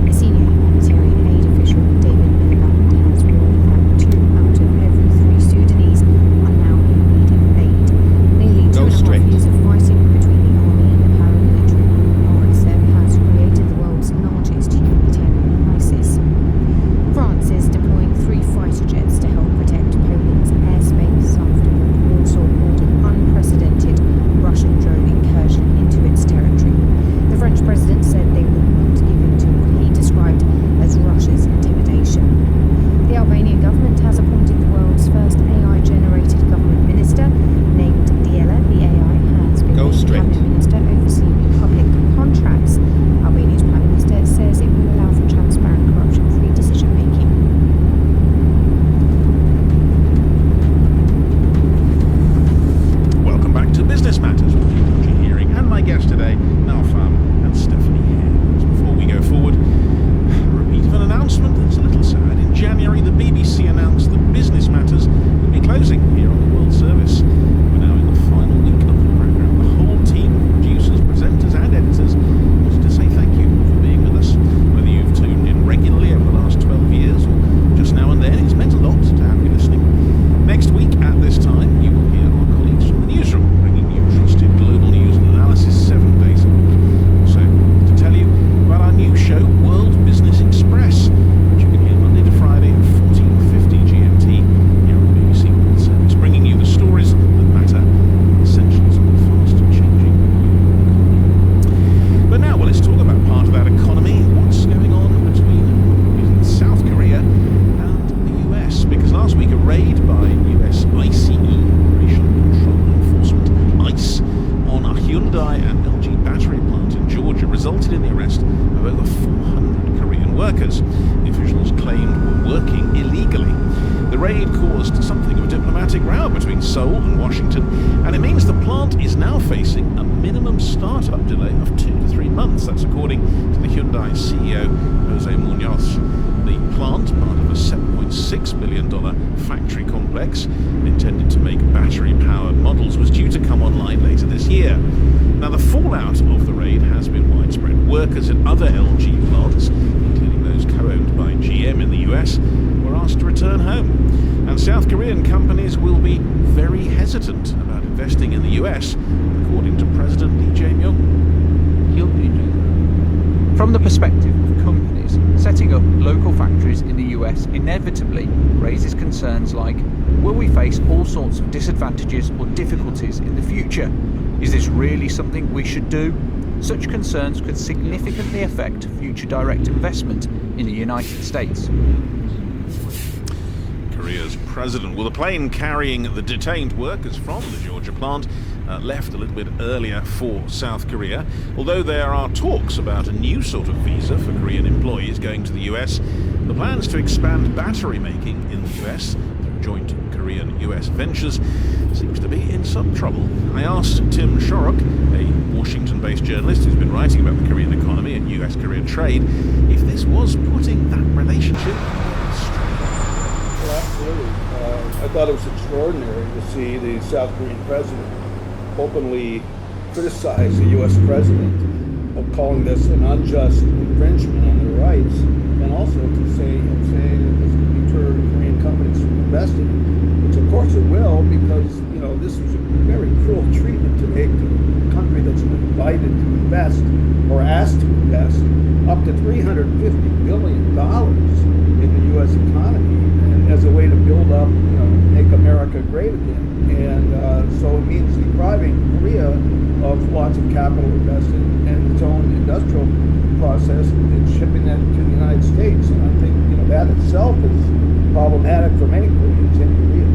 A senior humanitarian aid official, David Miliband, has warned that 2 out of every 3 Sudanese are now in need of aid. Nearly Go 2.5 straight. years of fighting between the army and the paramilitary group RSF has created the world's largest humanitarian crisis. France is deploying 3 fighter jets to help protect Poland's airspace after Warsaw ordered unprecedented Hyundai and LG battery plant in Georgia resulted in the arrest of over 400 Korean workers. The officials claimed were working illegally. The raid caused something of a diplomatic row between Seoul and Washington, and it means the plant is now facing a minimum startup delay of 2 to 3 months. That's according to the Hyundai CEO, Jose Munoz. The plant, part of a $7.6 billion factory complex intended to make battery-powered models, was due to come online later this year. Now, the fallout of the raid has been widespread. Workers at other LG plants, including those co-owned by GM in the US, were asked to return home. And South Korean companies will be very hesitant about investing in the US, according to President Lee Jae-myung. From the perspective of companies, setting up local factories in the US inevitably raises concerns like, will we face all sorts of disadvantages or difficulties in the future? Is this really something we should do? Such concerns could significantly affect future direct investment in the United States. Korea's president. Well, the plane carrying the detained workers from the Georgia plant left a little bit earlier for South Korea. Although there are talks about a new sort of visa for Korean employees going to the US, the plans to expand battery making in the US through joint Korean-US ventures seems to be in some trouble. I asked Tim Shorrock, a Washington-based journalist who's been writing about the Korean economy and US-Korean trade, if this was putting that relationship Well, absolutely. I thought it was extraordinary to see the South Korean president openly criticize the U.S. president of calling this an unjust infringement on their rights, and also to say that this could deter Korean companies from investing, which of course it will, because this was a very cruel treatment to make to a country that's been invited to invest or asked to invest up to $350 billion in the U.S. economy, and as a way to build up, make America great again. And so it means depriving Korea of lots of capital invested in its own industrial process and shipping that to the United States. And I think that itself is problematic for many Koreans in Korea.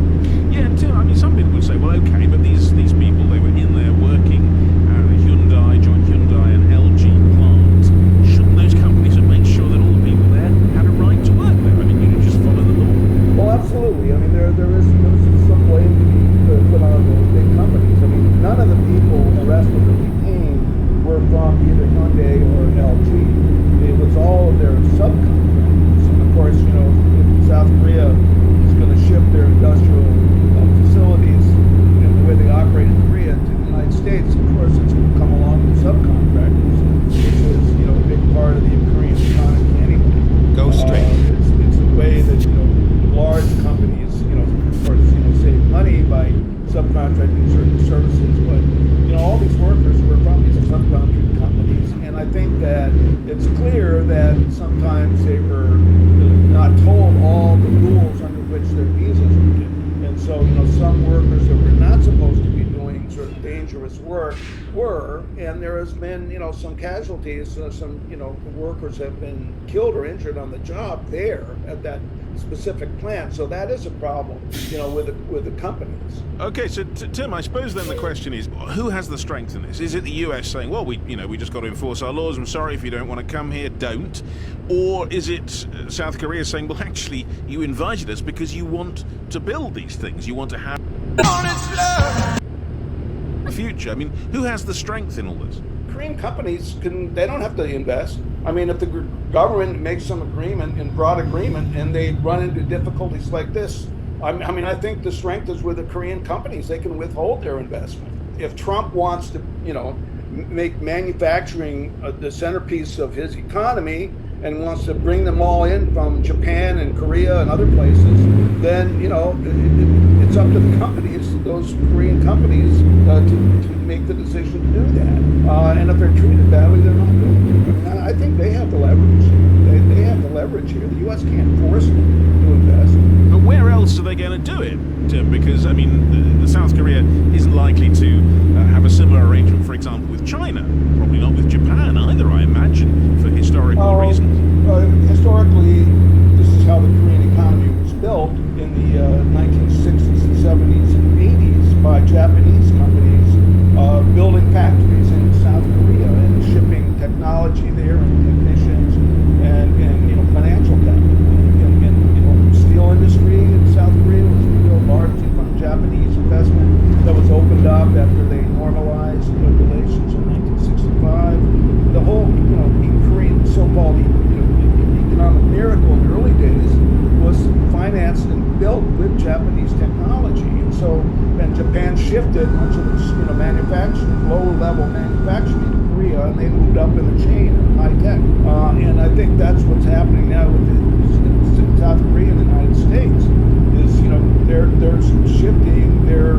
Yeah, Tim, I mean, some people would say, well, okay, but these people, they were in there working at a joint Hyundai and LG plant. Shouldn't those companies have made sure that all the people there had a right to work there? I mean, you just follow the law. Well, absolutely. I mean, there is some blame to be put on the big companies. I mean, none of the people arrested or detained were from either Hyundai or LG. It was all of their subcontractors. And of course, if South Korea is going to ship their industrial facilities in the way they operate in Korea to the United States, of course, it's going to come along with subcontractors, which is a big part of the Korean economy anyway. Go straight. It's a way that large companies, of course, save money by subcontracting certain services, but all these workers were from these subcontracting companies, and I think that it's clear that sometimes they were not told all the rules under which their visas were given, and so some workers that were not supposed to be doing sort of dangerous work were, and there has been some casualties, some workers have been killed or injured on the job there at that specific plant. So that is a problem, with the companies. Okay, so Tim, I suppose then the question is, who has the strength in this? Is it the US saying, well, we just got to enforce our laws, I'm sorry if you don't want to come here, don't? Or is it South Korea saying, well, actually, you invited us because you want to build these things, you want to have a future? I mean, who has the strength in all this? Korean companies they don't have to invest. I mean, if the government makes some agreement, and broad agreement, and they run into difficulties like this, I mean, I think the strength is with the Korean companies. They can withhold their investment. If Trump wants to, make manufacturing the centerpiece of his economy and wants to bring them all in from Japan and Korea and other places, then, it's up to the companies, those Korean companies, to make the decision to do that. And if they're treated badly, they're not doing it. I mean, I think they have the leverage. They have the leverage here. The U.S. can't force them to invest. But where else are they going to do it, Tim? Because, I mean, the South Korea isn't likely to have a similar arrangement, for example, with China. Probably not with Japan either, I imagine, for historical reasons. Historically, this is how the Korean economy was built in the 1960s and 70s and 80s by Japanese companies building factories manufacturing, low-level manufacturing in Korea, and they moved up in the chain in high tech. And I think that's what's happening now with the South Korea and the United States. Is they're shifting their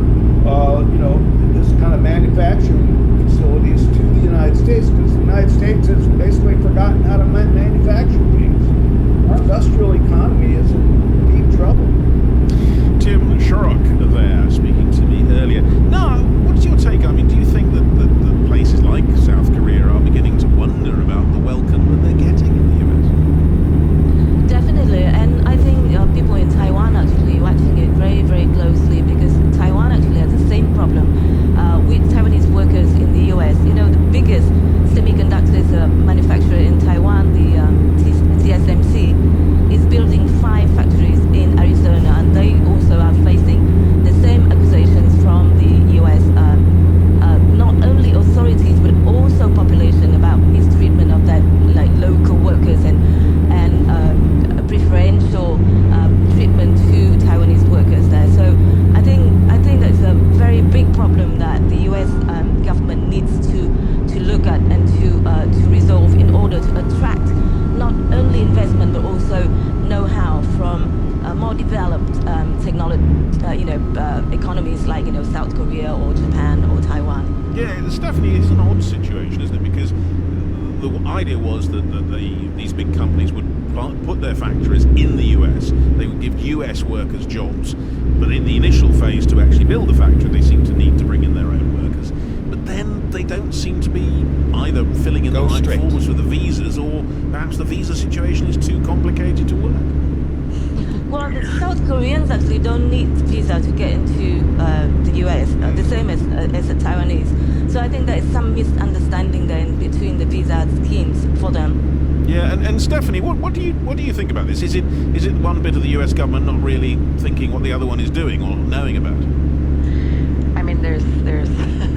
this kind of manufacturing facilities to the United States, because the United States has basically forgotten how to manufacture things. Our industrial economy is in deep trouble. Tim Shorrock there speaking to me earlier. Now, what's your take? I mean, do you think that places like South Korea are beginning to wonder about the welcome that they're getting in the US? Definitely, and I think people in Taiwan actually watching it very, very closely, because Taiwan actually has the same problem with Taiwanese workers in the US. The biggest semiconductors manufacturer in Taiwan, the TSMC, is building 5 factories in Arizona, and they also are facing the same accusations from the US. Not only authorities, but also population about mistreatment of that, like local workers and preferential treatment to Taiwanese workers there. So I think that's a very big problem that the US government needs to look at and to resolve in order to attract not only investment but also know-how from more developed technology, economies like South Korea or Japan or Taiwan. Yeah, Stephanie, it's an odd situation, isn't it? Because the idea was that these big companies would put their factories in the US. They would give US workers jobs. But in the initial phase to actually build the factory, they seem to need to bring in their own workers. But then they don't seem to be either filling in the right forms with the visas, or perhaps the visa situation is too complicated to work. Well, the South Koreans actually don't need visa to get into the US, the same as the Taiwanese. So I think there is some misunderstanding there in between the visa schemes for them. Yeah, and Stephanie, what do you think about this? Is it one bit of the US government not really thinking what the other one is doing or knowing about? I mean, there's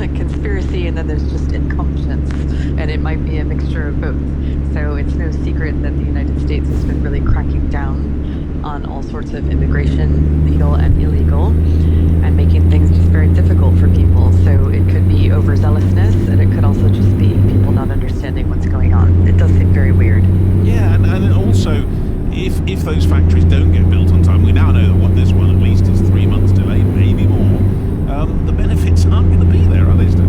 a conspiracy, and then there's just incompetence, and it might be a mixture of both. So it's no secret that the United States has been really cracking down on all sorts of immigration, legal and illegal, and making things just very difficult for people. So it could be overzealousness, and it could also just be people not understanding what's going on. It does seem very weird. Yeah, and also, if those factories don't get built on time, we now know that this one at least is 3 months delayed, maybe more. The benefits aren't going to be there, are they, Steph?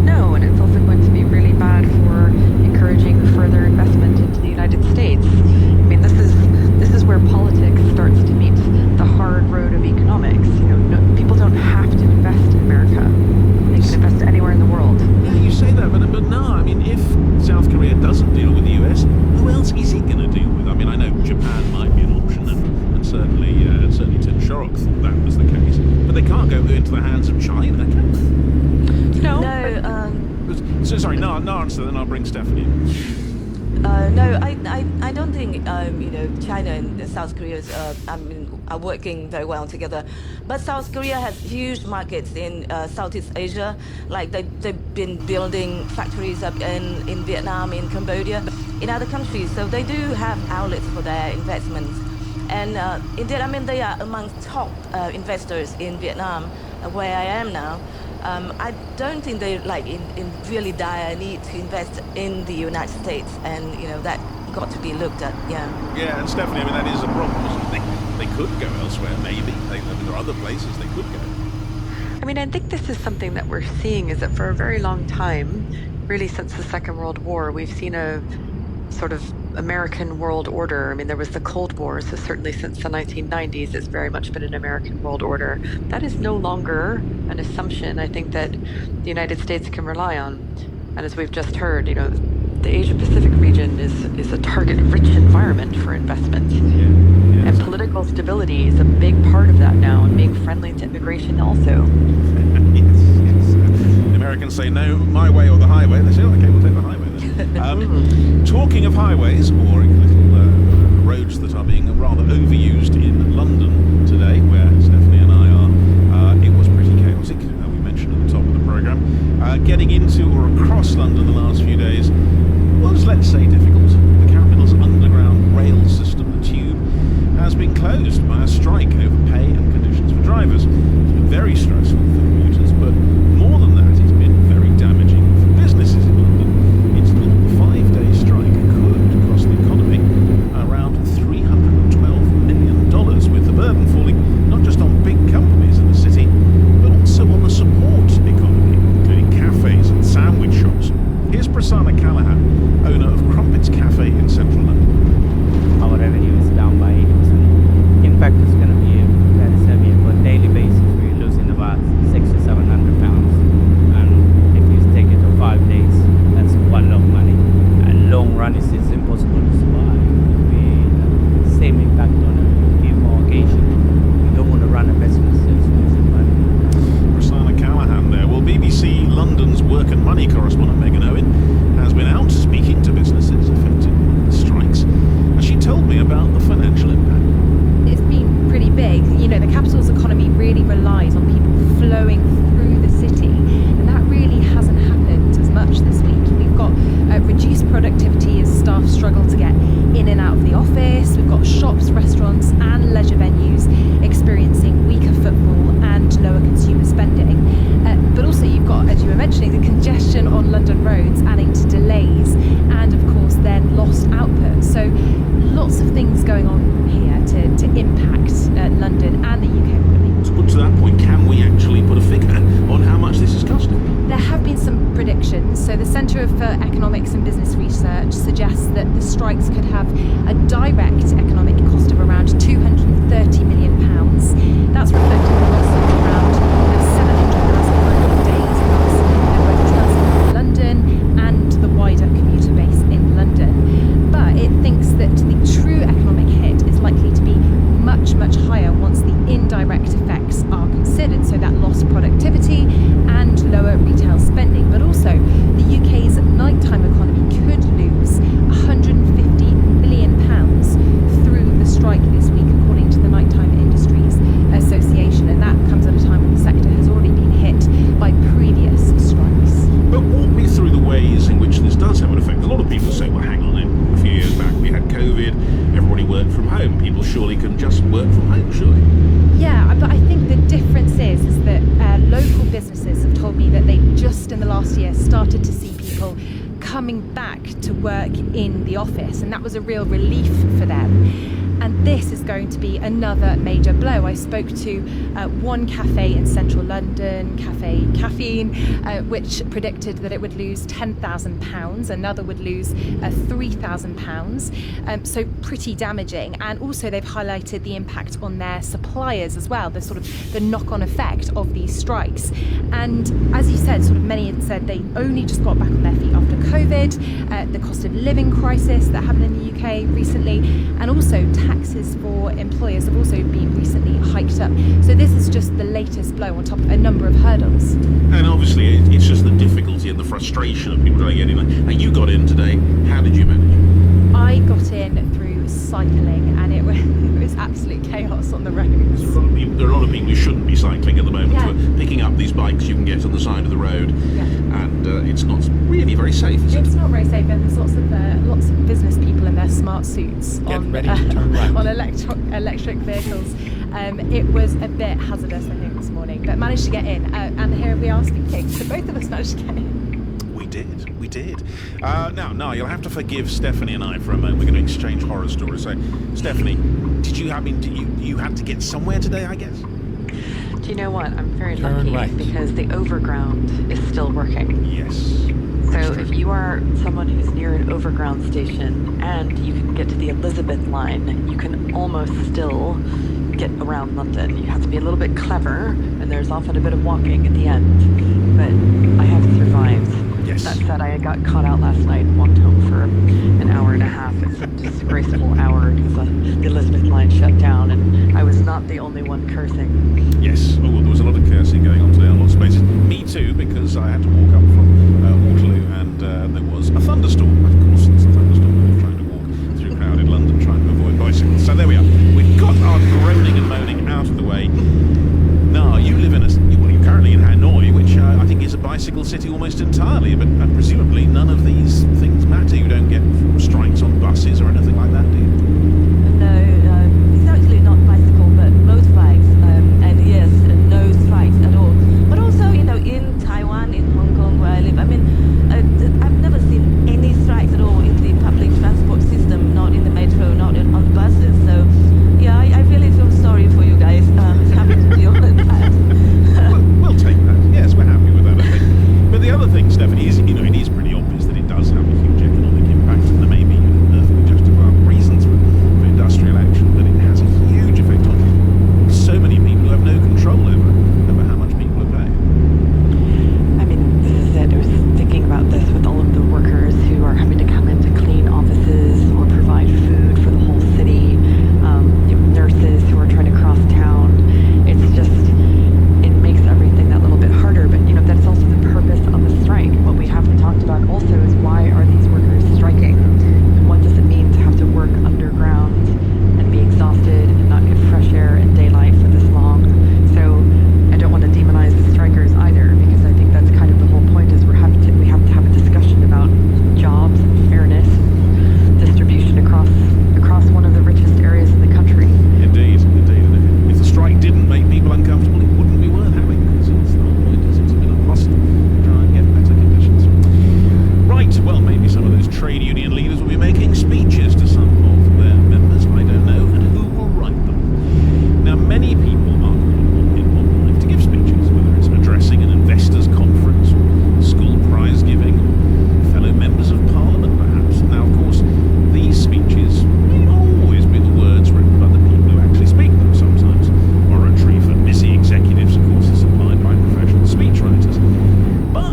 No, and it's also going to be really bad for encouraging further investment into the United States. I mean, this is where politics starts to meet the hard road of economics. People don't have to invest in America. They can invest anywhere in the world. Yeah, you say that, but no. I mean, if South Korea doesn't deal with the US, who else is it going to deal with? I mean, I know Japan might be an option, and certainly Tim Shorrock thought that was the case, but they can't go into the hands of China, can they? No. Sorry, no answer, then I'll bring Stephanie in. No, I don't think China and South Korea are working very well together. But South Korea has huge markets in Southeast Asia. Like they've been building factories up in Vietnam, in Cambodia, in other countries. So they do have outlets for their investments. And indeed, they are among top investors in Vietnam, where I am now. I don't think they're in really dire need to invest in the United States, and that got to be looked at. Yeah, and Stephanie, that is a problem, isn't it? They could go elsewhere, maybe. There are other places they could go. I think this is something that we're seeing, is that for a very long time, really since the Second World War, we've seen a sort of American world order. There was the Cold War, so certainly since the 1990s, it's very much been an American world order. That is no longer an assumption, I think, that the United States can rely on. And as we've just heard, the Asia-Pacific region is a target-rich environment for investment. And political stability is a big part of that now, and being friendly to immigration also. Yes. The Americans say, no, my way or the highway. They say, okay, we'll take the highway then. Talking of highways, or little roads that are being rather overused in London today, where Stephanie and I are, it was pretty chaotic, we mentioned at the top of the programme. Getting into or across London the last few days was, let's say, difficult. The capital's underground rail system, the Tube, has been closed by a strike over pay and conditions for drivers. It's been very stressful for commuters, but more than that, it's Work and Money correspondent Megan Owen has been out speaking to businesses affected by the strikes, and she told me about the financial impact. It's been pretty big. You know, the capital's economy really relies on people flowing through the city, and that really hasn't happened as much this week. We've got reduced productivity as staff struggle to get in and out of the office. We've got shops, restaurants and leisure venues experiencing weaker footfall and lower consumer spending. But also you've got, as you were mentioning, the congestion on London roads adding to delays and of course then lost output. So lots of things going on here to impact London and the UK economy. So to that point, can we actually put a figure on how much this is costing? There have been some predictions. So the Centre for Economics and Business Research suggests that the strikes could have a direct economic cost of around £230 million. That's reflecting the loss of around 700,000 working days across both Transport London and the wider commuter base in London. But it thinks that the true economic hit is likely to be much, much higher once the indirect effects are considered. So that lost productivity and lower retail spending. But also the UK's nighttime economy could lose £150 million through the strike this week, according to the Nighttime Industries Association. And that comes at a time when the sector has already been hit by previous strikes. But walk me through the ways in which this does have an effect. A lot of people say, well, hang on, a few years back we had COVID, everybody worked from home. People surely can just work from home, surely? Yeah, but I think the difference is that local businesses have told me that they just in the last year started to see people coming back to work in the office, and that was a real relief for them. And this is going to be another major blow. I spoke to one cafe in central London, Cafe Caffeine, which predicted that it would lose £10,000, another would lose £3,000. So pretty damaging. And also they've highlighted the impact on their suppliers as well, the sort of the knock-on effect of these strikes. And as you said, sort of many had said they only just got back on their feet after COVID, the cost of living crisis that happened in the UK recently, and also taxes for employers have also been recently hiked up. So this is just the latest blow on top of a number of hurdles. And obviously it's just the difficulty and the frustration of people trying to get in. Now you got in today, how did you manage? I got in through cycling, and it was absolute chaos on the roads. There are a lot of people who shouldn't be cycling at the moment, who are picking up these bikes you can get on the side of the road, and it's not really very safe, is it? It's not very safe, and there's lots of business people in their smart suits on electric vehicles. It was a bit hazardous, I think, this morning, but managed to get in, and here we are speaking, so both of us managed to get in. We did. Now, you'll have to forgive Stephanie and I for a moment. We're going to exchange horror stories. So, Stephanie, you had to get somewhere today, I guess? Do you know what? I'm very lucky because the overground is still working. Yes. So if you are someone who's near an overground station and you can get to the Elizabeth line, you can almost still get around London. You have to be a little bit clever, and there's often a bit of walking at the end, but I have survived. Yes. That said, I got caught out last night and walked home for an hour and a half. It's a disgraceful hour because the Elizabeth line shut down, and I was not the only one cursing. Yes. Oh, well, there was a lot of cursing going on today on lots of spaces. Me too, because I had to walk up from Waterloo, and there was a thunderstorm. Of course, it's a thunderstorm. I'm trying to walk through crowded London, trying to avoid bicycles. So there we are. We've got our groaning and moaning out of the way. Now, you live you're currently in Hanoi, which I think is a bicycle city almost entirely, but presumably none of these things matter. You don't get strikes on buses or anything like that, do you? No, it's actually not bicycle, but motorbikes, and yes, no strikes at all. But also, in Taiwan, in Hong Kong, where I live, I've never seen any strikes at all in the public transport system, not in the metro, not on buses. So, yeah, I really feel sorry for you guys having to deal with that. We'll take that. Yes, we're happy with that, I think. But the other thing, Stephanie, is it is pretty obvious that it does have a huge economic impact, and there may be perfectly justifiable reasons for industrial action, but it has a huge effect on so many people who have no control over how much people are paying. I mean, this is it. I was thinking about this with all of the workers who are having to come in to clean offices or provide food for the whole city, nurses who are trying to cross town. It's just, it makes everything that little bit harder, but that's also the purpose of a strike.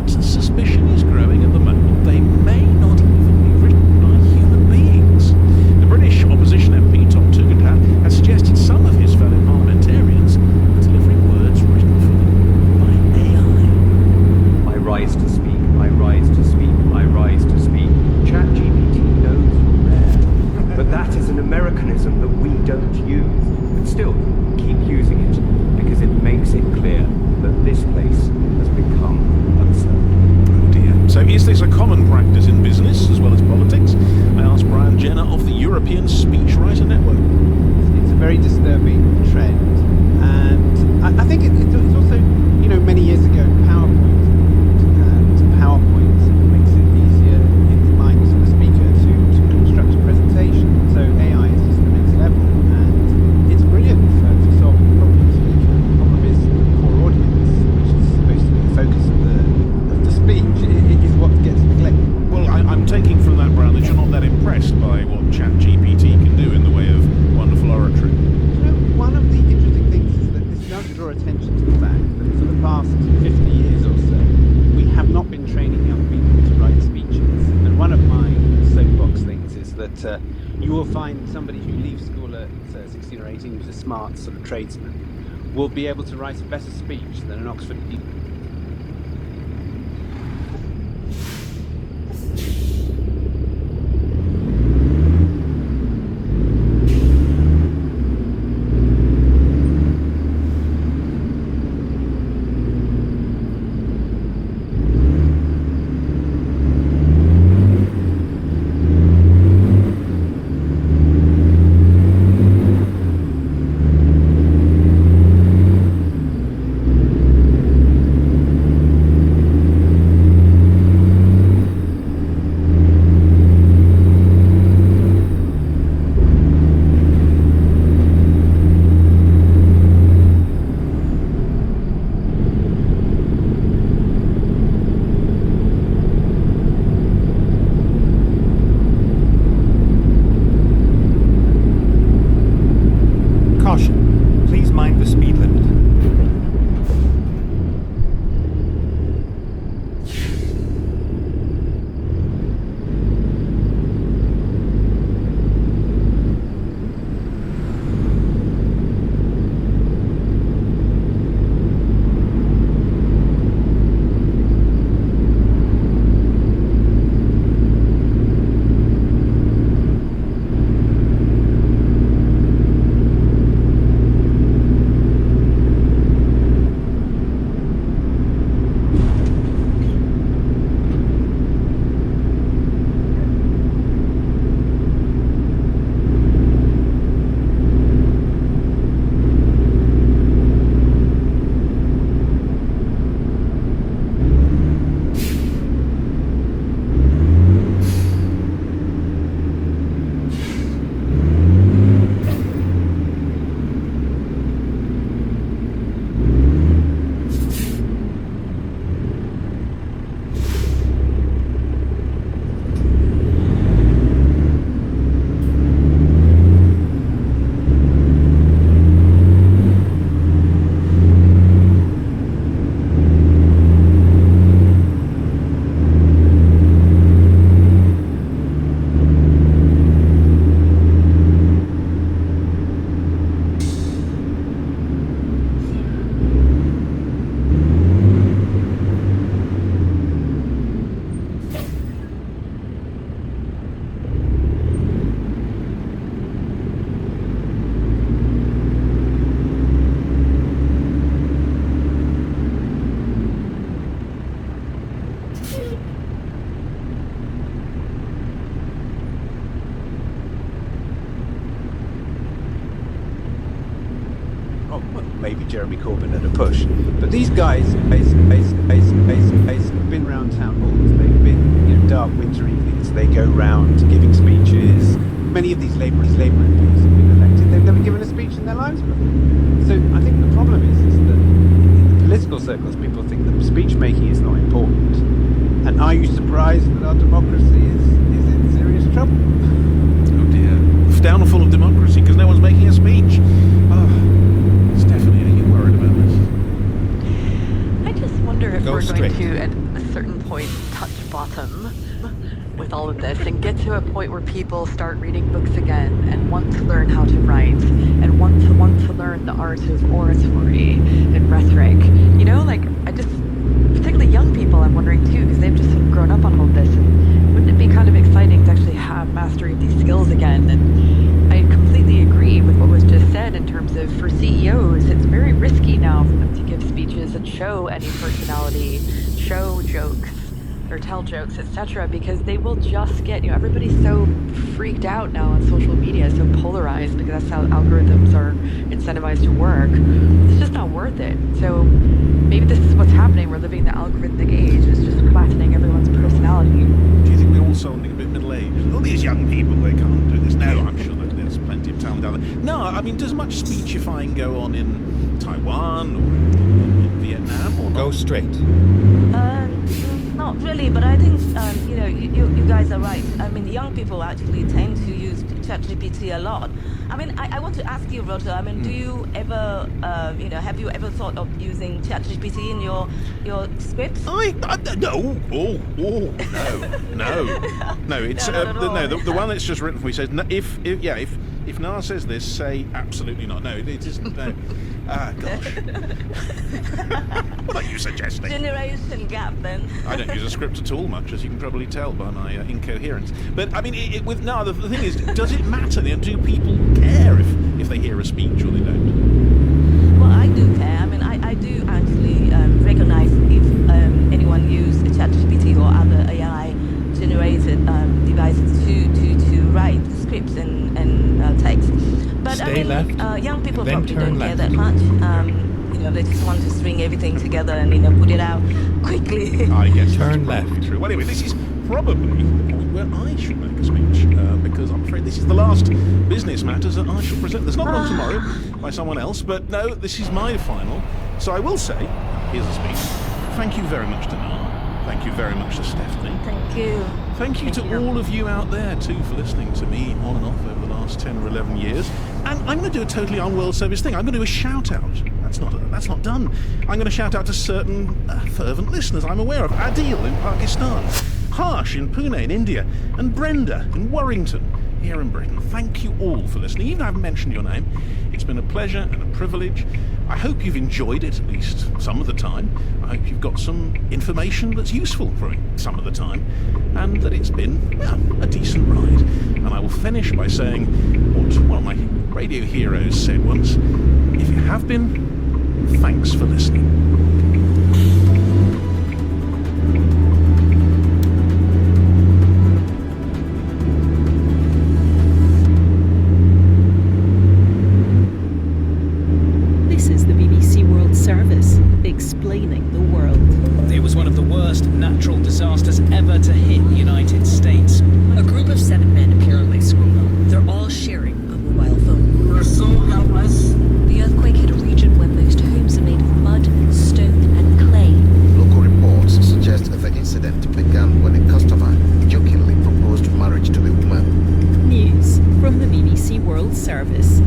But suspicion is growing at the moment. They may not even be written by human beings. The British opposition MP Tom Tugendhat has suggested some of his fellow parliamentarians are delivering words written for them by AI. I rise to speak, I rise to speak, I rise to speak. ChatGPT knows you're there. But that is an Americanism that we don't use. But still, keep using it, because it makes it clear that this place has become absurd. Oh dear. So is this a common practice in business as well as politics? I asked Brian Jenner of the European Speechwriter Network. It's a very disturbing trend, and I think it's also, many years ago, PowerPoint makes it easier in the minds of the speaker to construct a presentation. So AI is just the next level, and it's brilliant for solving problems. The problem is the core audience, which is supposed to be the focus of the speech, is what gets neglected. Well, I'm taking from that, Brian, that you're not that impressed by what ChatGPT can do in the way of wonderful oratory. One of the interesting things is that this does draw attention to the fact that for the past 50 years or so, we have not been training young people to write speeches. And one of my soapbox things is that you will find somebody who leaves school at 16 or 18, who's a smart sort of tradesman, will be able to write a better speech than an Oxford. Caution, please mind the speed limit. Maybe Jeremy Corbyn at a push. But these guys have been around town halls. They've been, dark winter evenings. They go round giving speeches. Many of these Labour MPs have been elected. They've never given a speech in their lives before. So I think the problem is that in political circles, people think that speech making is not important. And are you surprised that our democracy is in serious trouble? Oh dear. Downfall of democracy because no one's making a speech. Oh, Stephanie, are you worried about this? I just wonder if if Go we're straight. going to, at a certain point, touch bottom with all of this and get to a point where people start reading books again and want to learn how to write and want to learn the art of oratory and rhetoric. You know, like, I just, particularly young people, I'm wondering too, because they've just sort of grown up on all this. And wouldn't it be kind of exciting to actually have mastery of these skills again? And I completely agree with what was just said in terms of, for CEOs, it's very risky now for them to give speeches and show any personality, show jokes, or tell jokes, etc., because they will just get, you know, everybody's so freaked out now on social media, so polarized, because that's how algorithms are incentivized to work. It's just not worth it. So maybe this is what's happening. We're living in the algorithmic age. It's just flattening everyone's personality. Do you think we're all sounding a bit middle-aged? All these young people, they can't do this. No, I'm sure that there's plenty of talent out there. No, I mean, does much speechifying go on in Taiwan or in Vietnam or not? Go straight. Not really, but I think you know, you guys are right. I mean, young people actually tend to use ChatGPT a lot. I mean, I want to ask you, Roger. I mean, do you ever, you know, have you ever thought of using ChatGPT in your scripts? No. No. It's the one that's just written for me says if Nar says this, say absolutely not. No, it isn't. No. Ah, gosh. What are you suggesting? Generation gap, then. I don't use a script at all much, as you can probably tell by my incoherence. But I mean, with Nar, the thing is, does it matter? Do people care if they hear a speech or they don't? Well, I do care. I mean, I do actually recognize if anyone used ChatGPT or other AI-generated devices to write scripts and text. But Stay left, young people then probably turn don't care left. that much. You know, they just want to string everything together and, you know, put it out quickly. I guess Turn that's probably left. true. Well, anyway, this is probably the point where I should make a speech, because I'm afraid this is the last business matters that I shall present. There's not one tomorrow by someone else, but no, this is my final. So I will say, here's a speech. Thank you very much to Nar. Thank you very much to Stephanie. Thank you. Thank you to all of you out there, too, for listening to me on and off over the last 10 or 11 years. And I'm going to do a totally un-World Service thing. I'm going to do a shout-out. That's not done. I'm going to shout out to certain fervent listeners I'm aware of. Adil in Pakistan, Harsh in Pune in India, and Brenda in Warrington here in Britain. Thank you all for listening. Even if I haven't mentioned your name, it's been a pleasure and a privilege. I hope you've enjoyed it, at least some of the time. I hope you've got some information that's useful for it some of the time, and that it's been a decent ride. And I will finish by saying what one of my radio heroes said once: if you have been, thanks for listening. This is the BBC World Service, explaining the world. It was one of the worst natural disasters ever to hit the United States. A group of 7 men apparently screwed up. They're all sharing a mobile phone. We're so helpless. The earthquake hit a region where most homes are made of mud, stone, and clay. Local reports suggest that the incident began when a customer jokingly proposed marriage to the woman. News from the BBC World Service.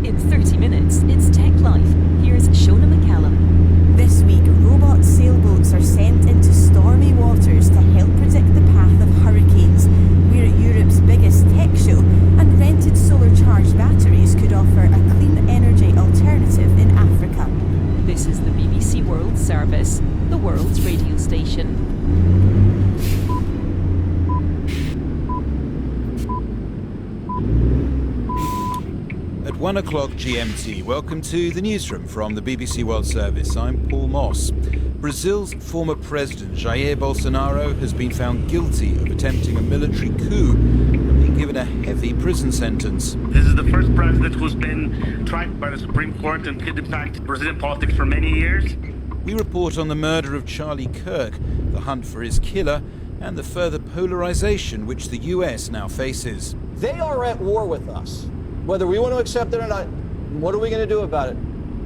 In 30 minutes, it's Tech Life. Here's Shona McCallum. This week, robot sailboats are sent into stormy waters to help predict the path of hurricanes. We're at Europe's biggest tech show, and rented solar-charged batteries could offer a clean energy alternative in Africa. This is the BBC World Service, the world's radio station. At 1 o'clock GMT, welcome to the newsroom from the BBC World Service. I'm Paul Moss. Brazil's former president, Jair Bolsonaro, has been found guilty of attempting a military coup and been given a heavy prison sentence. This is the first president who's been tried by the Supreme Court and could impact Brazilian politics for many years. We report on the murder of Charlie Kirk, the hunt for his killer, and the further polarization which the US now faces. They are at war with us. Whether we want to accept it or not, what are we going to do about it?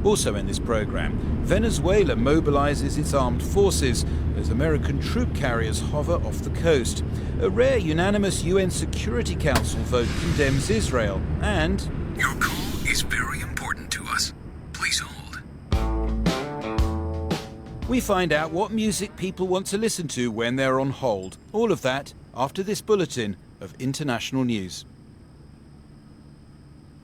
Also in this program, Venezuela mobilizes its armed forces as American troop carriers hover off the coast. A rare unanimous UN Security Council vote condemns Israel. And your call is very important to us. Please hold. We find out what music people want to listen to when they're on hold. All of that after this bulletin of international news.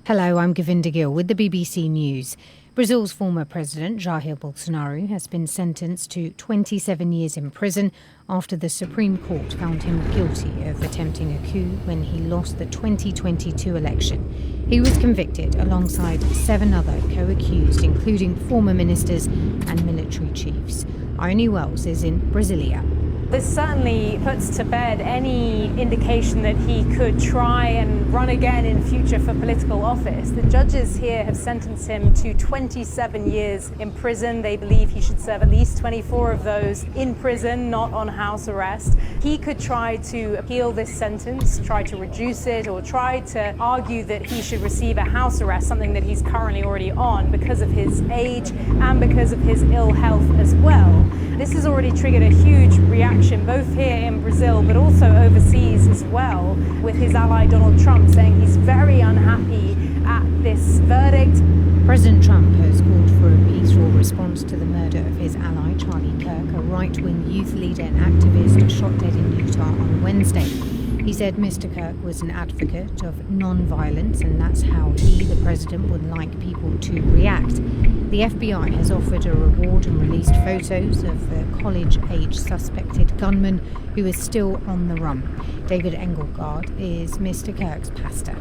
Hello, I'm Govinda Gill with the BBC News. Brazil's former president, Jair Bolsonaro, has been sentenced to 27 years in prison after the Supreme Court found him guilty of attempting a coup when he lost the 2022 election. He was convicted alongside 7 other co-accused, including former ministers and military chiefs. Irene Wells is in Brasilia. This certainly puts to bed any indication that he could try and run again in future for political office. The judges here have sentenced him to 27 years in prison. They believe he should serve at least 24 of those in prison, not on house arrest. He could try to appeal this sentence, try to reduce it, or try to argue that he should receive a house arrest, something that he's currently already on because of his age and because of his ill health as well. This has already triggered a huge reaction, both here in Brazil, but also overseas as well, with his ally Donald Trump saying he's very unhappy at this verdict. President Trump has called for a peaceful response to the murder of his ally Charlie Kirk, a right-wing youth leader and activist shot dead in Utah on Wednesday. He said Mr. Kirk was an advocate of non-violence, and that's how he, the president, would like people to react. The FBI has offered a reward and released photos of the college-age suspected gunman who is still on the run. David Engelgard is Mr. Kirk's pastor.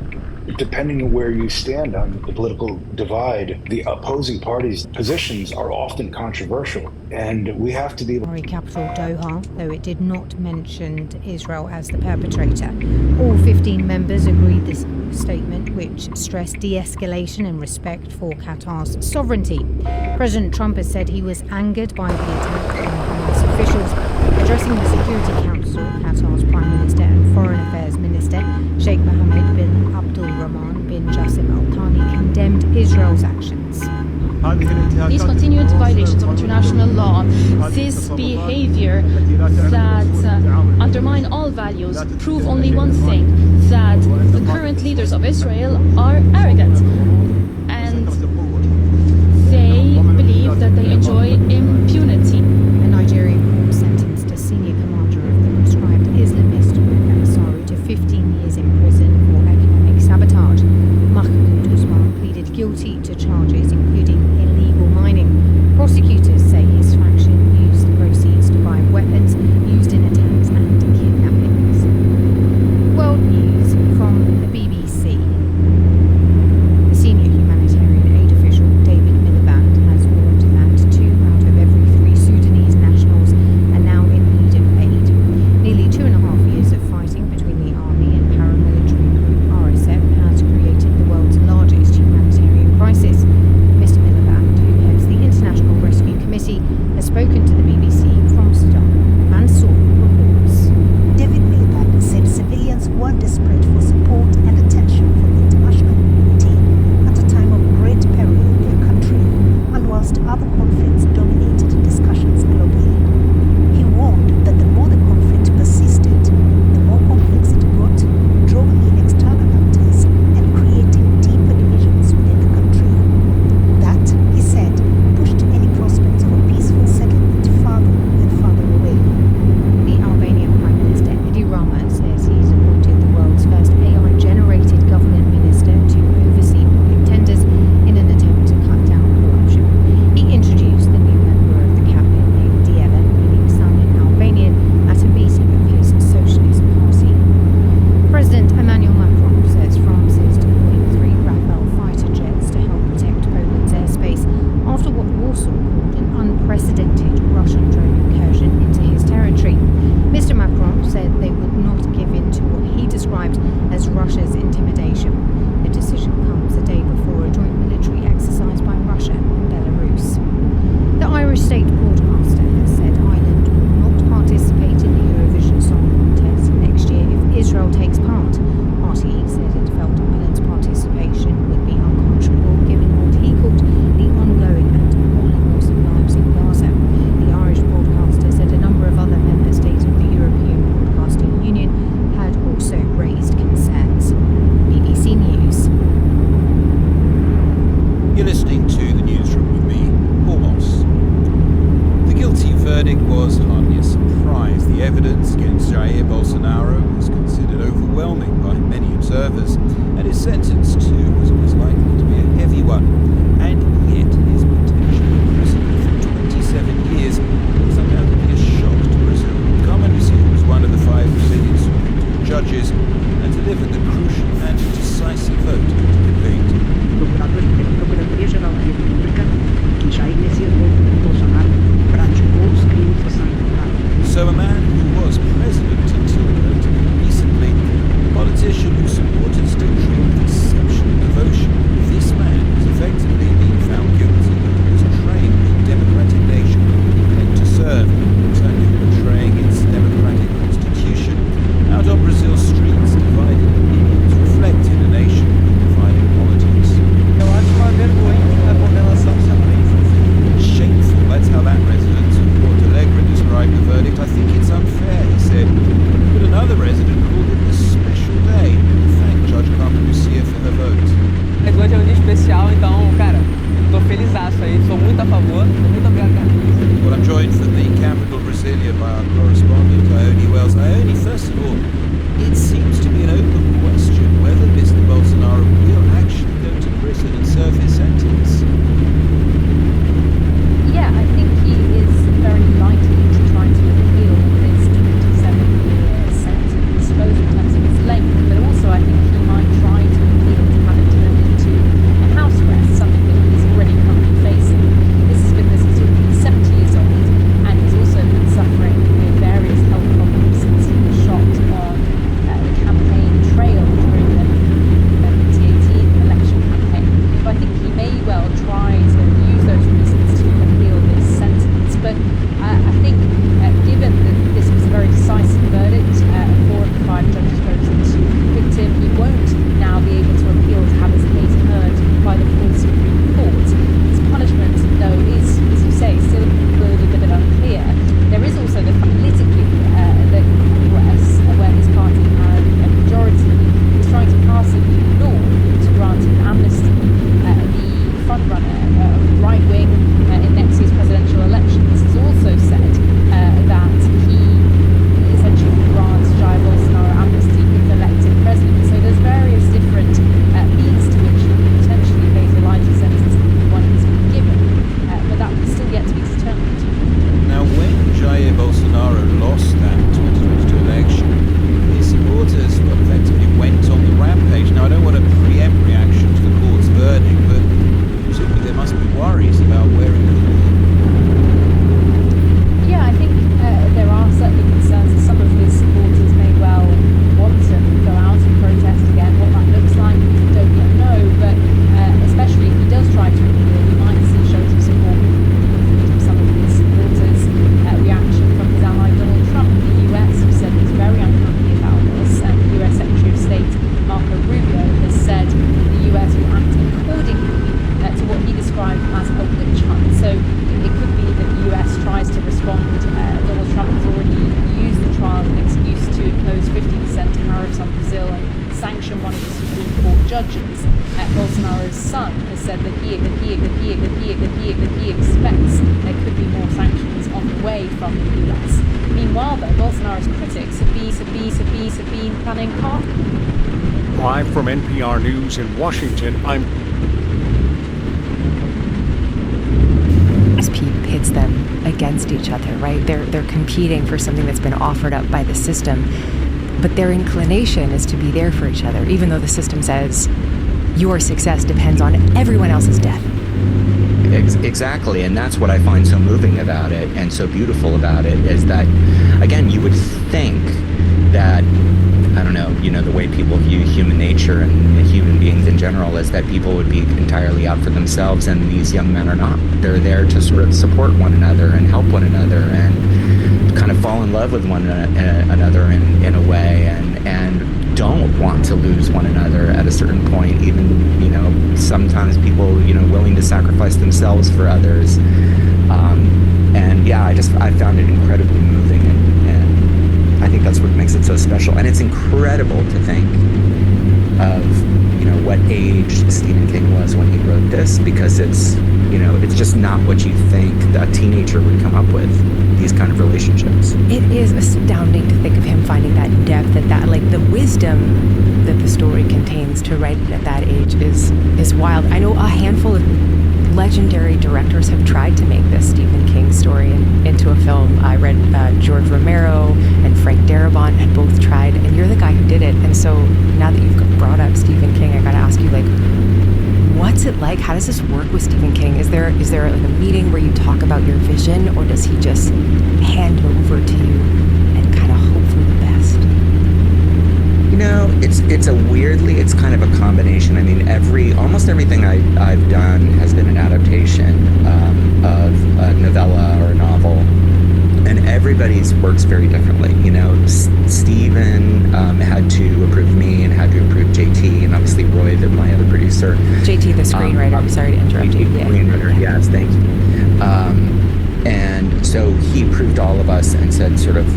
Depending on where you stand on the political divide, the opposing parties' positions are often controversial, and we have to be able to... capital Doha, though it did not mention Israel as the perpetrator. All 15 members agreed this statement, which stressed de-escalation and respect for Qatar's sovereignty. President Trump has said he was angered by the attack on Hamas officials. Addressing the Security Council, Qatar's Prime Minister and Foreign Affairs Minister, Sheikh Mohammed bin Abdul Rahman bin Jassim Al Thani, condemned Israel's actions. These continued violations of international law, this behavior that undermine all values, prove only one thing, that the current leaders of Israel are arrogant. And they believe that they enjoy impunity. A Nigerian court sentenced a senior commander of the proscribed Islamist group Ansari to 15 years in prison for economic sabotage. Mahmoud Usman pleaded guilty to charges including illegal mining. Prosecutors say his faction used the proceeds to buy weapons used in attacks and kidnappings. World news from the BBC. The senior humanitarian aid official David Miliband has warned that 2 out of every 3 Sudanese nationals are now in need of aid. Nearly 2.5 years of fighting between the army and paramilitary group RSF has created the world's largest humanitarian crisis. Mr. Miliband, who heads the International Rescue Committee, has spoken to the BBC from Sudan. Mansour reports. David Miliband said civilians were desperate for support and attention from the international community at a time of great peril in their country, and whilst other conflicts dominated discussions globally. He warned that the more the conflict persisted, the more complex it got, drawing in external actors and creating deeper divisions within the country. That, he said, pushed any prospects of a peaceful settlement farther and farther away. The Albanian Prime Minister Edi Rama says he's appointed the world's first AI-generated government minister to oversee public tenders in an attempt to cut down corruption. He introduced verdict was hardly a surprise. The evidence against Jair Bolsonaro was considered overwhelming by many observers, and his sentence, too, was likely to be a heavy one. And yet his potential imprisonment for 27 years is undoubtedly a shock to Brazil. Cummins, who was one of the 5 Brazilian Supreme Court judges and delivered the crucial and decisive vote to convict. Procuradoria-Geral da República, que Jair Messias Bolsonaro praticou os crimes de sangue. So a man who was president until relatively recently, a politician whose supporters still treat with exceptional devotion, this man has effectively been found guilty of betraying the democratic nation he claimed to serve, certainly betraying its democratic constitution. Out on Brazil's streets, divided opinions reflected a nation with divided politics. Eu acho uma vergonha a condenação sendo isso. Shameful, that's how that resident of Porto Alegre described the verdict. I think it's unfair, he said. But another resident called it a special day and thanked Judge Cummins for her vote. Hoje é um dia especial, então, cara, tô felizaço aí, sou muito a favor. Muito obrigado, cara. Well, I'm joined from the capital, Brasilia, by our correspondent, Ione Wells. Ione, first of all, it seems to be an open question whether Mr. Bolsonaro will actually go to prison and serve his sentence. Yeah, I think he is very likely to try to appeal this 27-year sentence, both in terms of its length, but also I think he might try to appeal to have it turned into a house arrest, something that he's already currently facing. This is because he's already 70 years old, and he's also been suffering with various health problems since he was shot on the campaign trail during the 2018 election campaign. So I think he may well try to use those reasons to appeal this sentence. But I think, given that this was a very decisive verdict, 4 of the 5 judges voted to convict him, he won't now be able to appeal to have his case heard by the full Supreme Court. His punishment, though, is, as you say, still a little bit unclear. There is also the politically, the Congress, where his party had a majority, is trying to pass a new law to grant him amnesty. The frontrunner, right wing, in next year's presidential elections, has also said that he essentially grants Jair Bolsonaro amnesty if elected president. So there's various different means to which he could potentially face a lighter sentence than the one he's been given, but that is still yet to be determined. Now, when Jair Bolsonaro lost that 2022 election, his supporters effectively went on the rampage. Now, I don't want to preempt reaction to the court's verdict, but presumably there must be worries about where it could lead. Yeah, I think there are certainly concerns that some of his supporters may well want to go out and protest again. What that looks like, we don't yet know, but especially if he does try to appeal, we might see shows of support from some of his supporters. Reaction from his ally Donald Trump in the US, who said he's very unhappy about this, and the US Secretary of State Marco Rubio has said the US will act accordingly to what he described as a witch hunt. So it could be that the US tries to respond. Donald Trump has already used the trial as an excuse to impose 50% tariffs on Brazil and sanction one of the Supreme Court judges. Bolsonaro's son has said that he expects there could be more sanctions on the way from the US. Meanwhile, though, Bolsonaro's critics have been planning hard. Live from NPR News in Washington, I'm pits them against each other, right? They're competing for something that's been offered up by the system, but their inclination is to be there for each other, even though the system says your success depends on everyone else's death. Exactly, and that's what I find so moving about it and so beautiful about it, is that, again, you would think that, I don't know, the way people view human nature and human beings in general is that people would be entirely out for themselves, and these young men are not. They're there to sort of support one another and help one another and kind of fall in love with one another in a way, and don't want to lose one another at a certain point, even, sometimes people, willing to sacrifice themselves for others. And yeah, I found it incredibly moving, and I think that's what makes it so special. And it's incredible to think of, what age Stephen King was when he wrote this, because it's just not what you think a teenager would come up with these kind of relationships. It is astounding to think of him finding that depth, that like the wisdom that the story contains to write it at that age is wild. I know a handful of legendary directors have tried to make this Stephen King story into a film. I read George Romero and Frank Darabont had both tried, and you're the guy who did it. And so now that you've brought up Stephen King, I gotta ask you, like, what's it like? How does this work with Stephen King? Is there like a meeting where you talk about your vision, or does he just hand it over to you and kind of hope for the best? You know, it's kind of a combination. I mean, almost everything I've done has been an adaptation of a novella or a novel, and everybody's works very differently. You know, Stephen had to approve me and had to approve JT, and obviously Roy, my other producer. JT, the screenwriter. I'm sorry to interrupt you. JT, screenwriter, yes, thank you. And so he approved all of us and said, sort of,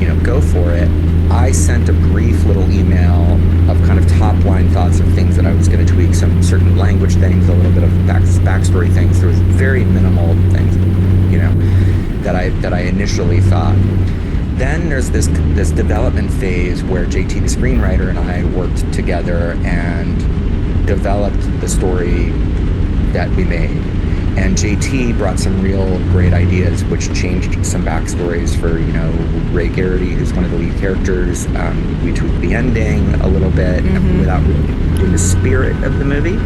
you know, go for it. I sent a brief little email of kind of top line thoughts of things that I was going to tweak, some certain language things, a little bit of backstory things. There was very minimal things, you know, that I initially thought. Then there's this development phase where JT, the screenwriter, and I worked together and developed the story that we made. And JT brought some real great ideas, which changed some backstories for, you know, Ray Garrity, who's one of the lead characters. We tweaked the ending a little bit without really doing the spirit of the movie.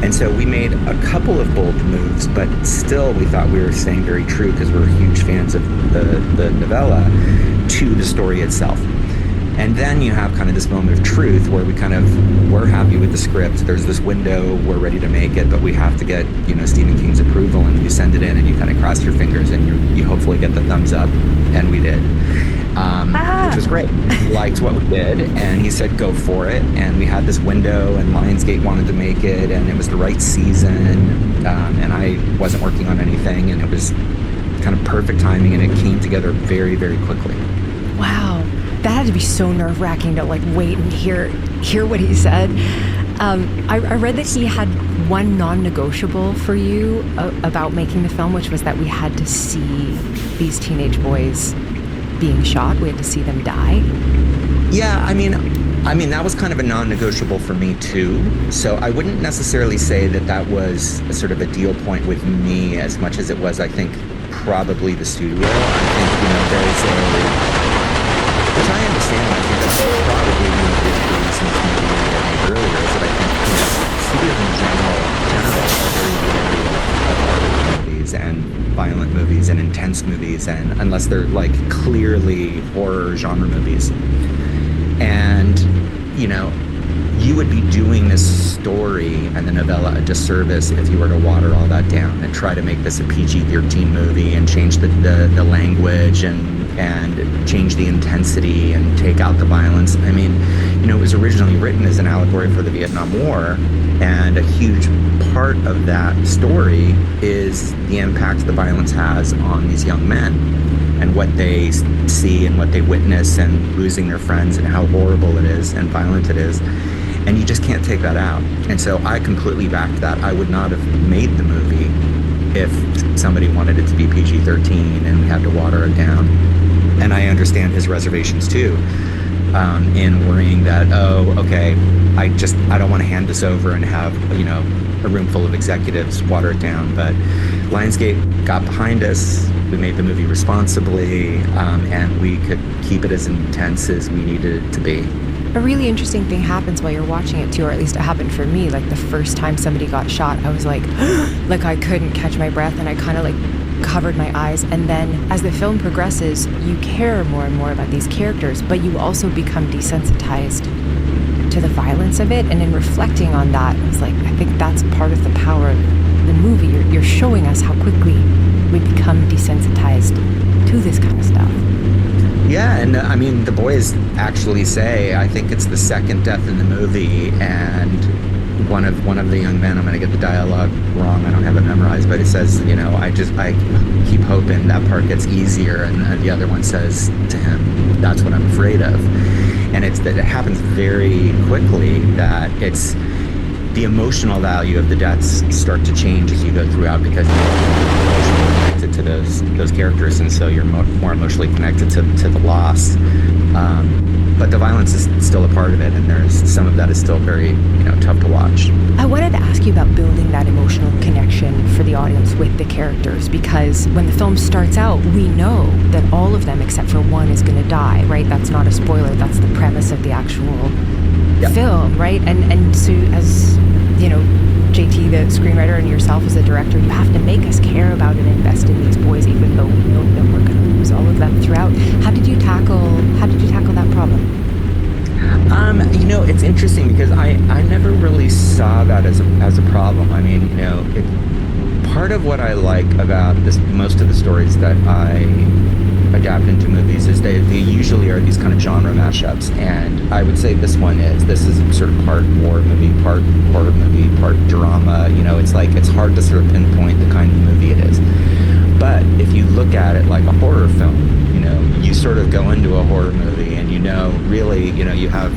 And so we made a couple of bold moves, but still we thought we were staying very true, because we're huge fans of the novella, to the story itself. And then you have kind of this moment of truth where we're happy with the script. There's this window, we're ready to make it, but we have to get, you know, Stephen King's approval, and you send it in and you kind of cross your fingers and you hopefully get the thumbs up, and we did. Which was great. He liked what we did, and he said, go for it. And we had this window, and Lionsgate wanted to make it, and it was the right season, and I wasn't working on anything, and it was kind of perfect timing, and it came together very, very quickly. Wow. That had to be so nerve-wracking to like wait and hear what he said. I read that he had one non-negotiable for you about making the film, which was that we had to see these teenage boys being shot. We had to see them die. Yeah, I mean that was kind of a non-negotiable for me too. So I wouldn't necessarily say that was a sort of a deal point with me as much as it was, I think, probably the studio. I think, you know, there's a... Which I understand, I think that's probably one of the reasons maybe I made earlier, is that I think, you know, studios in general are very wary of horror movies and violent movies and intense movies, and unless they're like clearly horror genre movies. And, you know, you would be doing this story and the novella a disservice if you were to water all that down and try to make this a PG-13 movie and change the language and change the intensity and take out the violence. I mean, you know, it was originally written as an allegory for the Vietnam War, and a huge part of that story is the impact the violence has on these young men and what they see and what they witness, and losing their friends, and how horrible it is and violent it is. And you just can't take that out. And so I completely backed that. I would not have made the movie if somebody wanted it to be PG-13 and we had to water it down. And I understand his reservations too, in worrying that, I don't want to hand this over and have, you know, a room full of executives water it down. But Lionsgate got behind us. We made the movie responsibly, and we could keep it as intense as we needed it to be. A really interesting thing happens while you're watching it too, or at least it happened for me. Like the first time somebody got shot, I was like, like I couldn't catch my breath, and I kind of like covered my eyes. And then as the film progresses, you care more and more about these characters, but you also become desensitized to the violence of it. And in reflecting on that, I was like, I think that's part of the power of the movie. You're showing us how quickly we become desensitized to this kind of stuff. Yeah, and I mean, the boys actually say, I think it's the second death in the movie, and one of the young men, I'm going to get the dialogue wrong, I don't have it memorized, but it says, you know, I keep hoping that part gets easier, and the other one says to him, that's what I'm afraid of. And it's that it happens very quickly, that it's the emotional value of the deaths start to change as you go throughout, because you're emotionally connected to those characters, and so you're more emotionally connected to the loss. But the violence is still a part of it, and there's some of that is still very, tough to watch. I wanted to ask you about building that emotional connection for the audience with the characters, because when the film starts out, we know that all of them except for one is going to die, right? That's not a spoiler, that's the premise of the actual film, right? And so as, JT, the screenwriter, and yourself as the director, you have to make us care about and invest in these boys, even though we know that we're going to lose all of them throughout. How did you tackle that problem? It's interesting because I never really saw that as a problem. I mean, part of what I like about most of the stories that I adapt into movies is they usually are these kind of genre mashups, and I would say this is sort of part war movie, part horror movie, part drama. It's hard to sort of pinpoint the kind of movie it is. But if you look at it like a horror film, you sort of go into a horror movie and really, you have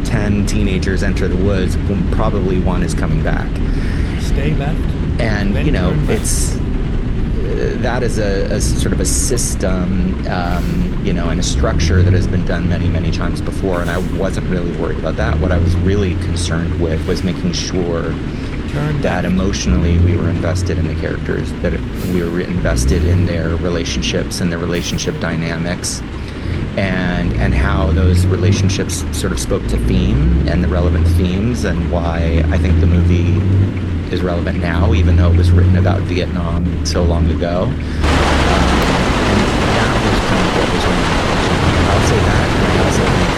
10 teenagers enter the woods, probably one is coming back. Stay left. And it's that is a sort of a system, and a structure that has been done many, many times before, and I wasn't really worried about that. What I was really concerned with was making sure that emotionally we were invested in the characters, that we were invested in their relationships and their relationship dynamics, and how those relationships sort of spoke to theme and the relevant themes, and why I think the movie is relevant now, even though it was written about Vietnam so long ago. And that was kind of what was really important. I'll say that, and I also think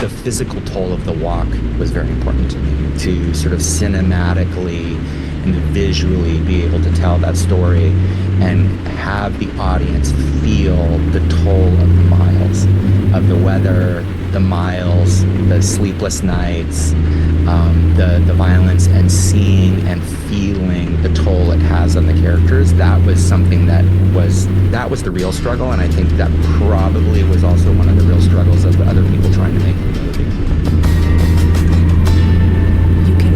the physical toll of the walk was very important to me, to sort of cinematically and visually be able to tell that story and have the audience feel the toll of the miles, of the weather, the miles, the sleepless nights, the violence, and seeing and feeling the toll it has on the characters. That was something that was the real struggle, and I think that probably was also one of the real struggles of the other people trying to make the movie. You can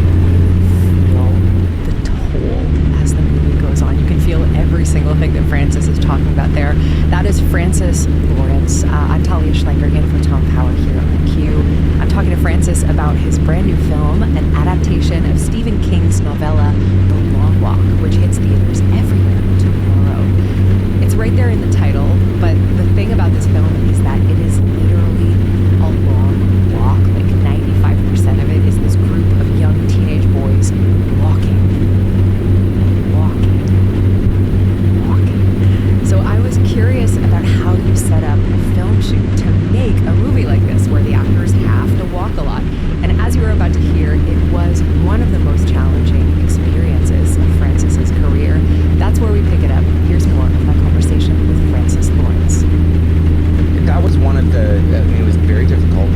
feel the toll as the movie goes on. You can feel every single thing that Francis is talking about there. That is Francis Lawrence. I'm Talia Schleicher in for Tom Power here on Q. I'm talking to Francis about his brand new film, an adaptation of Stephen King's novella, The Long Walk, which hits theaters everywhere tomorrow. It's right there in the title, but the thing about this film is that it is literally a long walk. Like 95% of it is this group of young teenage boys walking. So I was curious about how you set up a film shoot to make a movie like this, where the actors have to walk a lot. And as you were about to hear, it was one of the most challenging experiences of Francis's career. That's where we pick it up. Here's more of my conversation with Francis Lawrence. That was one of it was very difficult,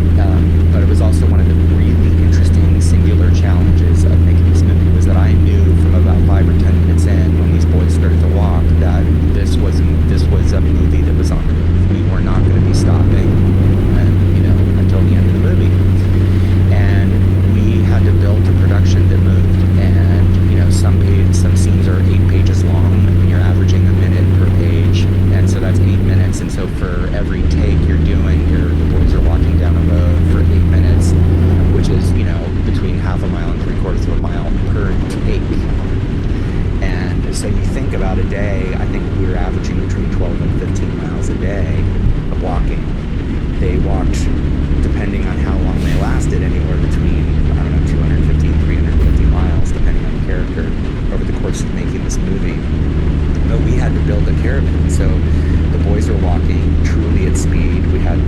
but it was also one of the really interesting singular challenges of making this movie, was that I knew from about 5 or 10 minutes in, when these boys started to walk, that this was a movie that was on the move. We were not going to be stopping, until the end of the movie. And we had to build a production that moved, and some scenes are 8 pages long, and you're averaging a minute per page, and so that's 8 minutes. And so for every take the boys are walking down a road for 8 minutes, which is between half a mile and 3/4 of a mile per take. And so you think about a day, I think we were averaging between 12 and 15 miles a day of walking. They walked, depending on how long they lasted, anywhere between 250 and 350 miles, depending on the character, over the course of making this movie. But we had to build a caravan, so the boys are walking truly at speed. We had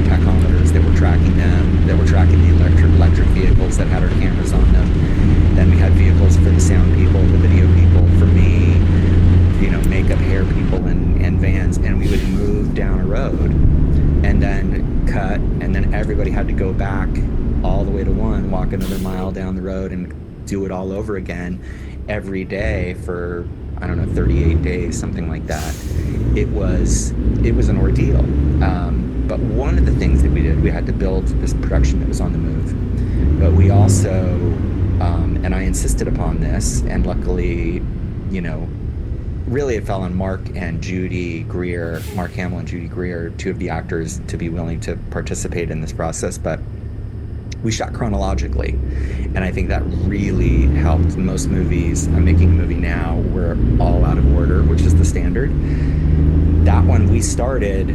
tachometers that were tracking them, that were tracking the electric vehicles that had our cameras on them. Then we had vehicles for the sound people, the video people, for me, makeup, hair people, and vans, and we would move down a road and then cut, and then everybody had to go back all the way to one, walk another mile down the road, and do it all over again every day for 38 days, something like that. It was an ordeal. But one of the things that we did, we had to build this production that was on the move. But we also, and I insisted upon this, and luckily, really it fell on Mark Hamill and Judy Greer, two of the actors, to be willing to participate in this process. But we shot chronologically, and I think that really helped. Most movies, I'm making a movie now, we're all out of order, which is the standard. That one we started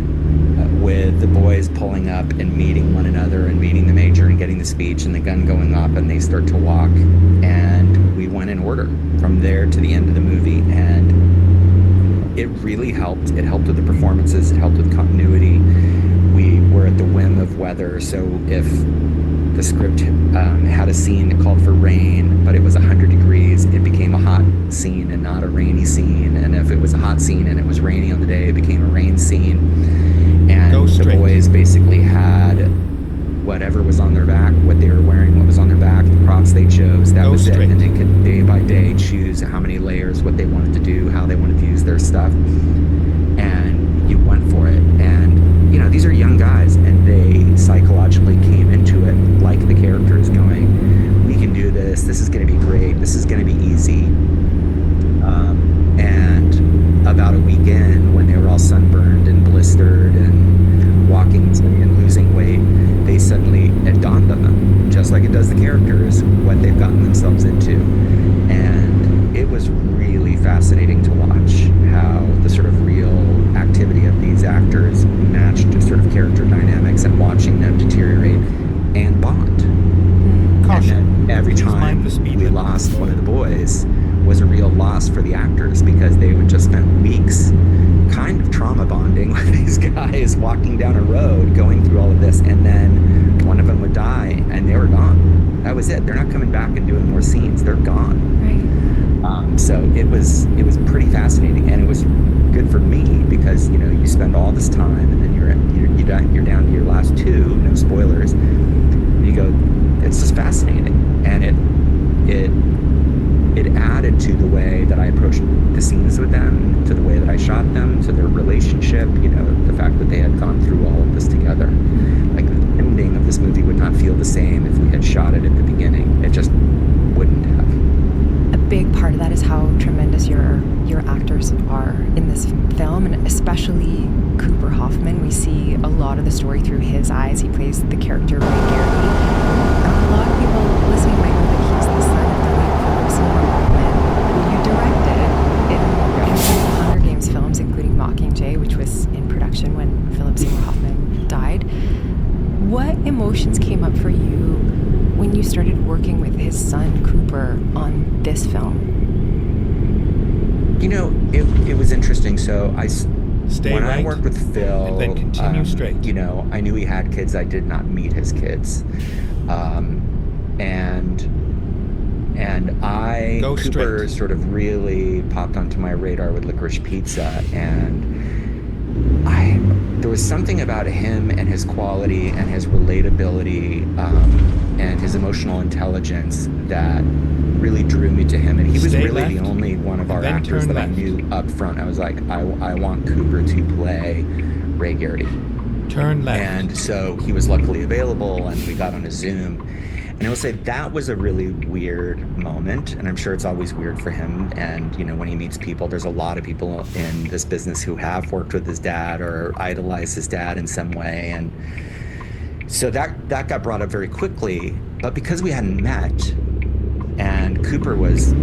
with the boys pulling up and meeting one another and meeting the major and getting the speech and the gun going up and they start to walk, and we went in order from there to the end of the movie, and it really helped. It helped with the performances, it helped with continuity. We were at the whim of weather, so if the script had a scene that called for rain, but it was 100 degrees, it became a hot scene and not a rainy scene. And if it was a hot scene and it was rainy on the day, it became a rain scene. And the boys basically had whatever was on their back, what they were wearing, what was on their back, the props they chose, that was it. And they could day by day choose how many layers, what they wanted to do, how they wanted to use their stuff. And you went for it. And, you know, these are young guys, and they psychologically came into it like the characters, going, we can do this, this is going to be great, this is going to be easy. And about a week in, when they were all sunburned and blistered and walking and losing weight, they suddenly, it dawned on them, just like it does the characters, what they've gotten themselves into. And it was really fascinating to watch how the sort of real activity of these actors matched to sort of character dynamics, and watching them deteriorate and bond. Caution. And then every time we lost one of the boys was a real loss for the actors, because they would just spend weeks kind of trauma bonding with these guys, walking down a road, going through all of this, and then one of them would die and they were gone. That was it. They're not coming back and doing more scenes. They're gone. Right. So it was pretty fascinating, and it was good for me because, you know, you spend all this time and then you're down to your last two, no spoilers, and you go, it's just fascinating. And it added to the way that I approached the scenes with them, to the way that I shot them, to their relationship, you know, the fact that they had gone through all of this together. Like, the ending of this movie would not feel the same if we had shot it at the beginning. It just wouldn't have. A big part of that is how tremendous your actors are in this film, and especially Cooper Hoffman. We see a lot of the story through his eyes. He plays the character Ray Garrity. And a lot of people listening might know that he's the son of the late Philip Seymour Hoffman, who you directed in some of the Hunger Games films, including Mockingjay, which was in production when Philip Seymour Hoffman died. What emotions came up for you when you started working with his son Cooper on this film? You know, it was interesting. So when I worked with Phil, and then continue straight. You know, I knew he had kids. I did not meet his kids, and Cooper sort of really popped onto my radar with Licorice Pizza, and there was something about him and his quality and his relatability and his emotional intelligence that really drew me to him. And he was really the only one of our actors that I knew up front. I was like, I want Cooper to play Ray Garrity. Turn left. And so he was luckily available, and we got on a Zoom. And I will say that was a really weird moment, and I'm sure it's always weird for him. And, you know, when he meets people, there's a lot of people in this business who have worked with his dad or idolized his dad in some way. And so that got brought up very quickly. But because we hadn't met, and Cooper was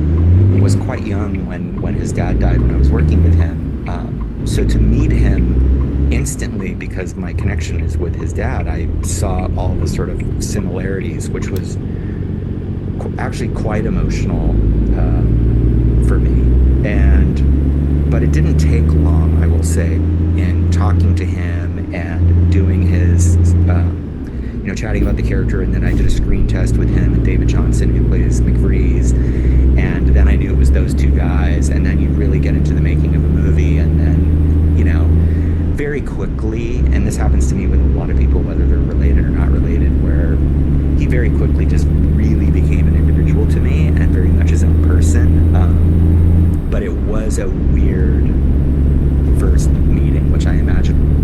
quite young when his dad died when I was working with him, so to meet him instantly, because my connection is with his dad, I saw all the sort of similarities, which was actually quite emotional for me. But it didn't take long, I will say, in talking to him and doing his, chatting about the character. And then I did a screen test with him and David Johnson, who plays McVrees. And then I knew it was those two guys. And then you really get into the making of a movie. And then, you know, very quickly, and this happens to me with a lot of people, whether they're related or not related, where he very quickly just really became an individual to me and very much his own person. But it was a weird first meeting, which I imagine.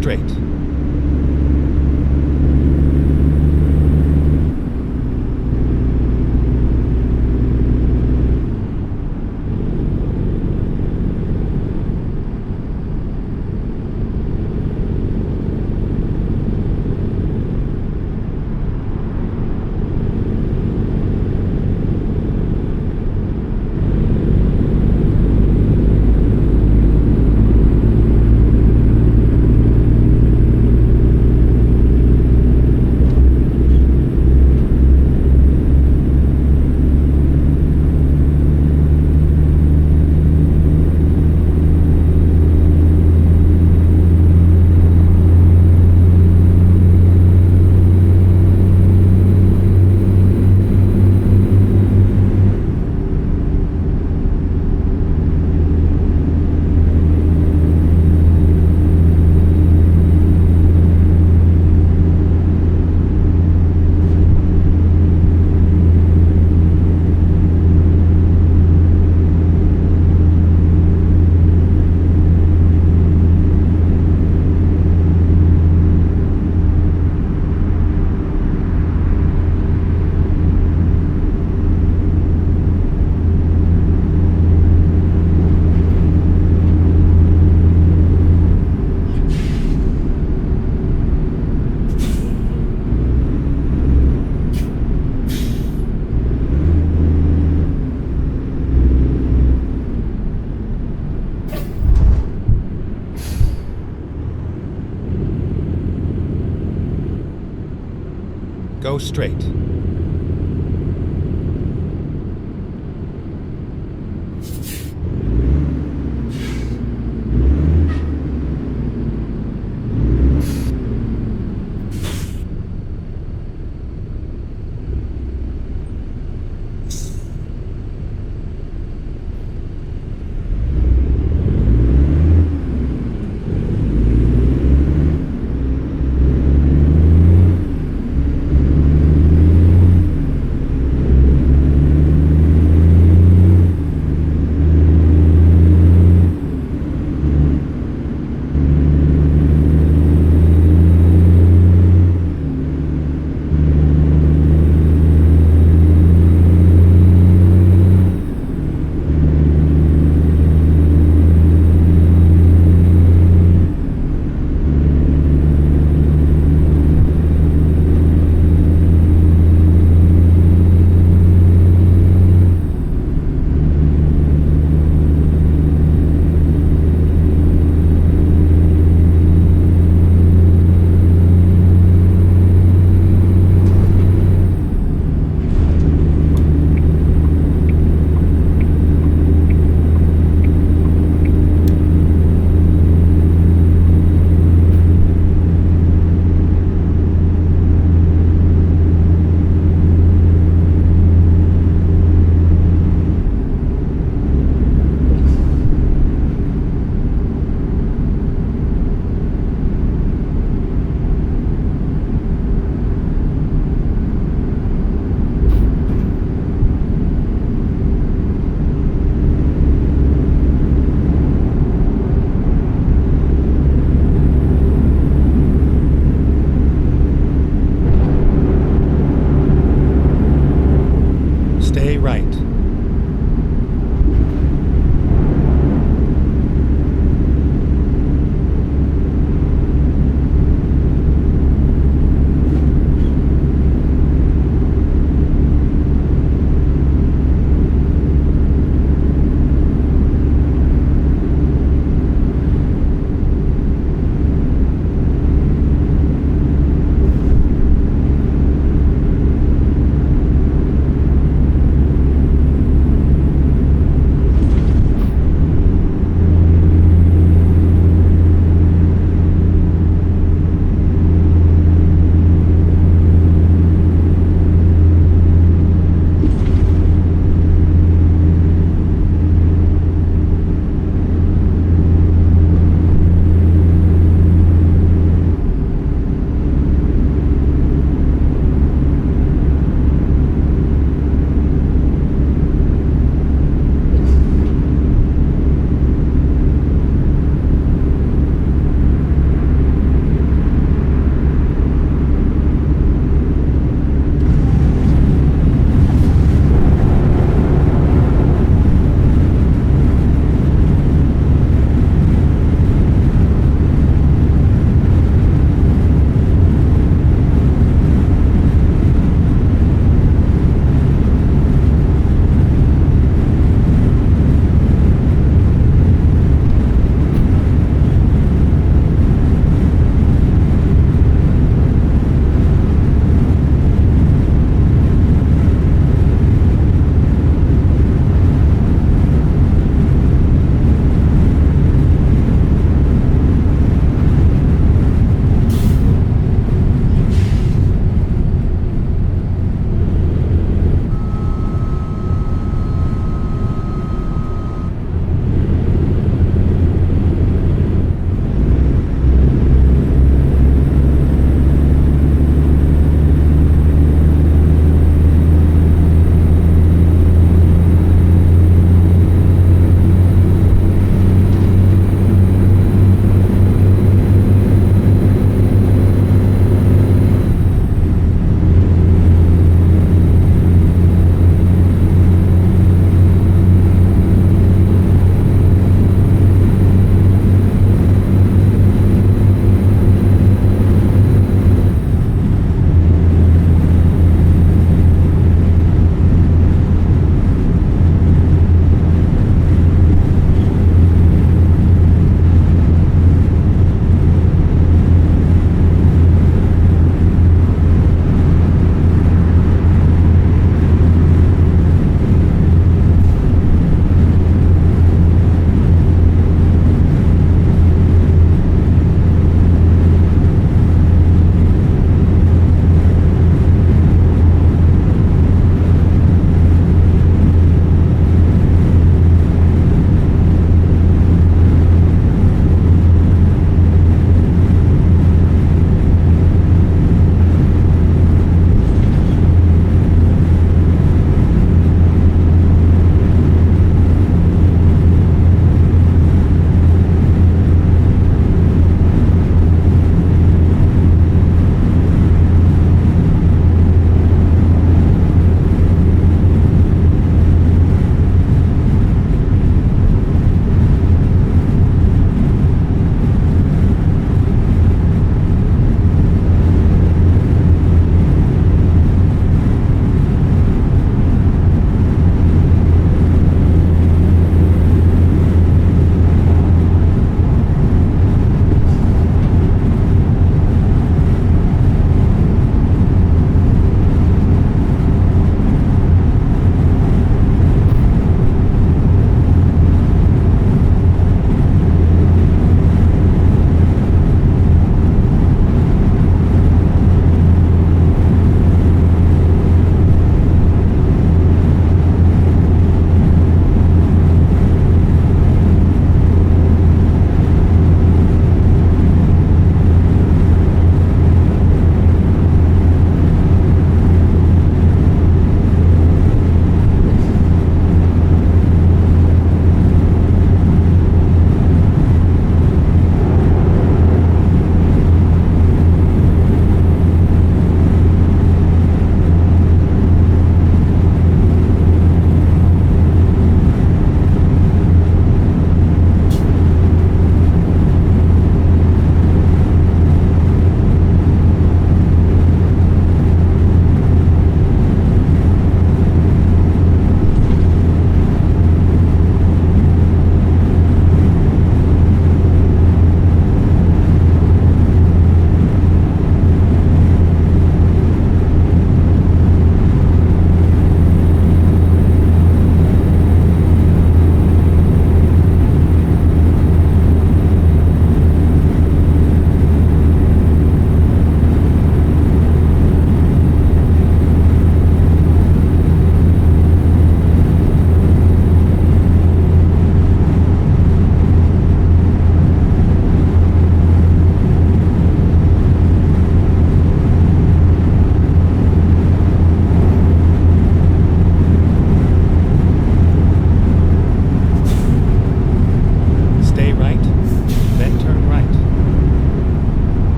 straight. Go straight.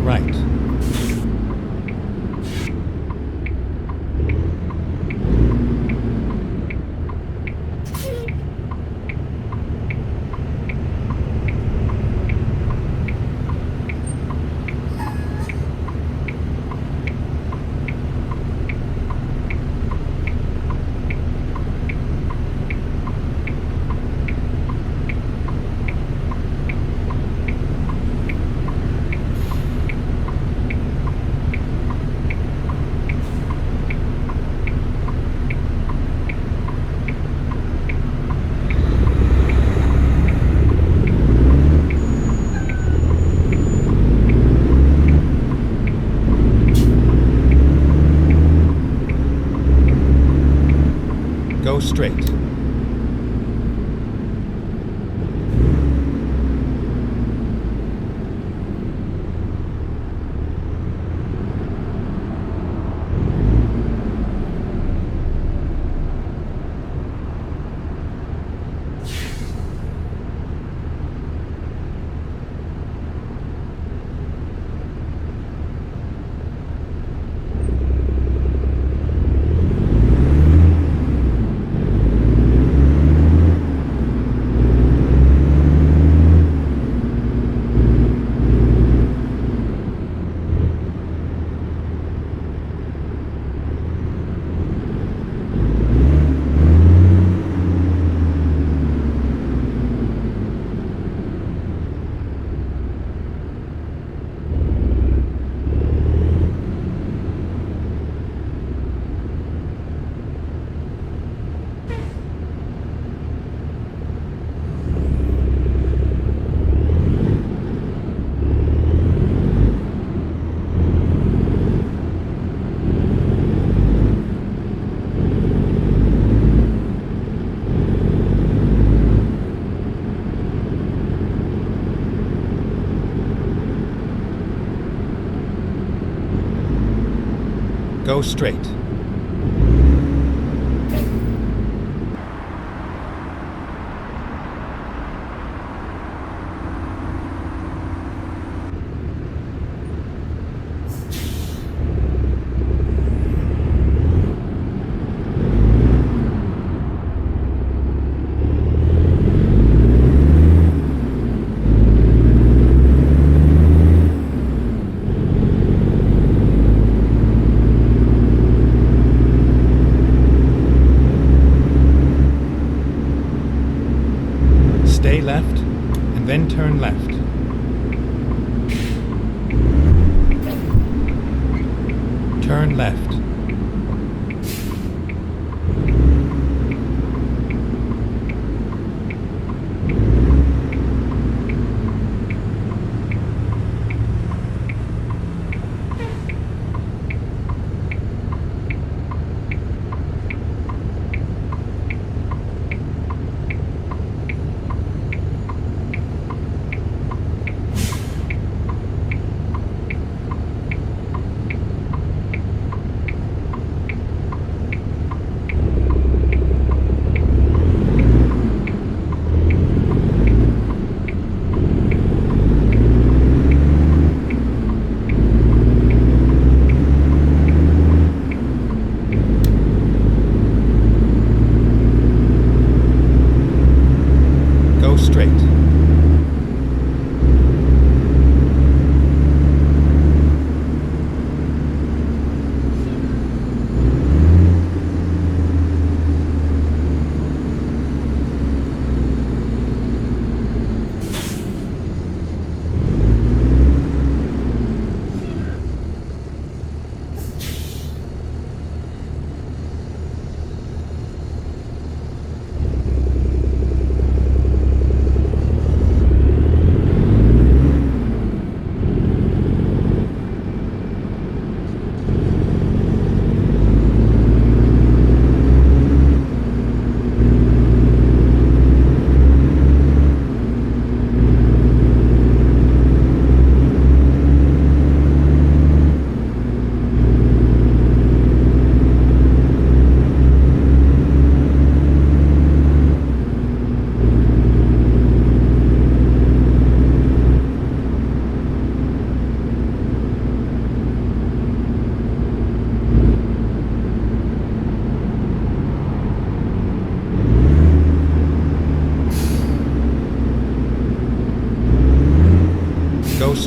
right. Go straight. Go straight. Stay left, and then turn left. Turn left.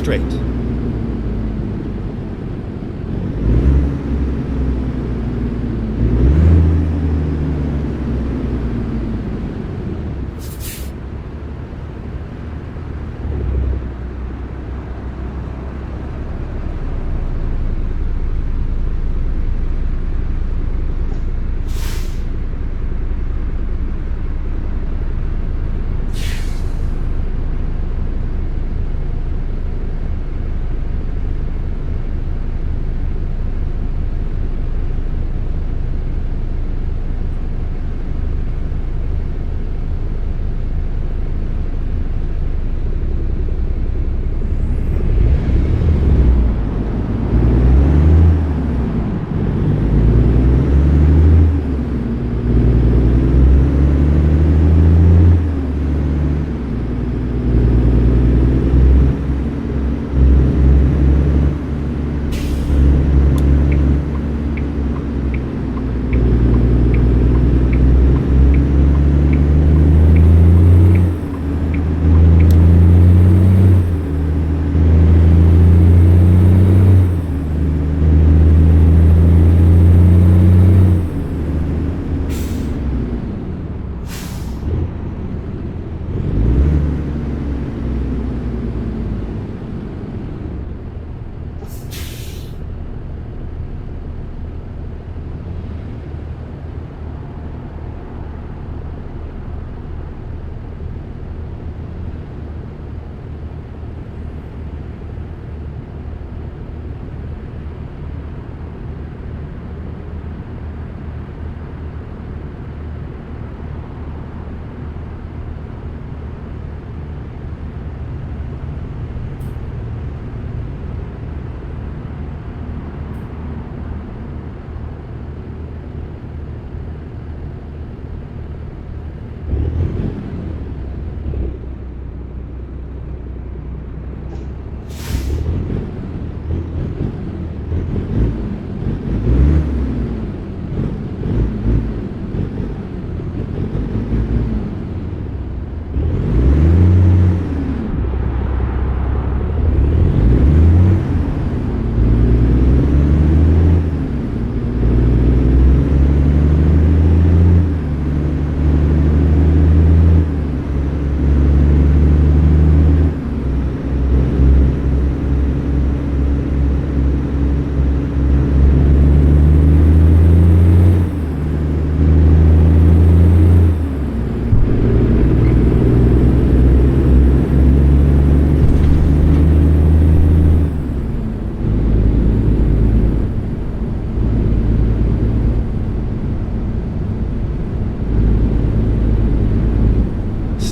straight.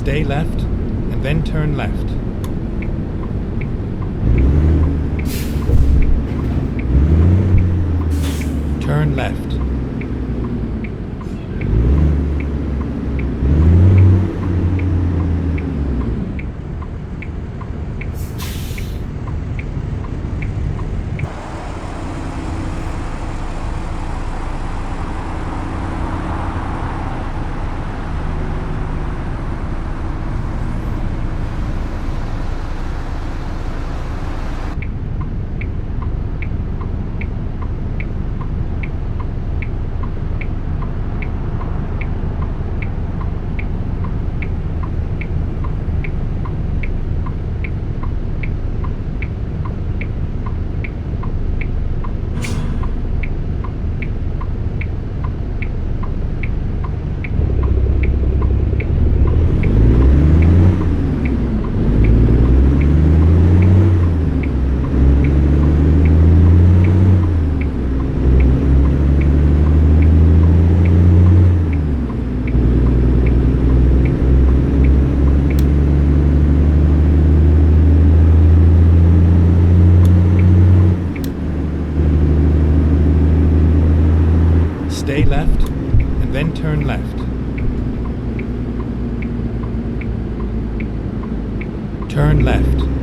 Stay left, and then turn left. Turn left. Stay left, and then turn left. Turn left.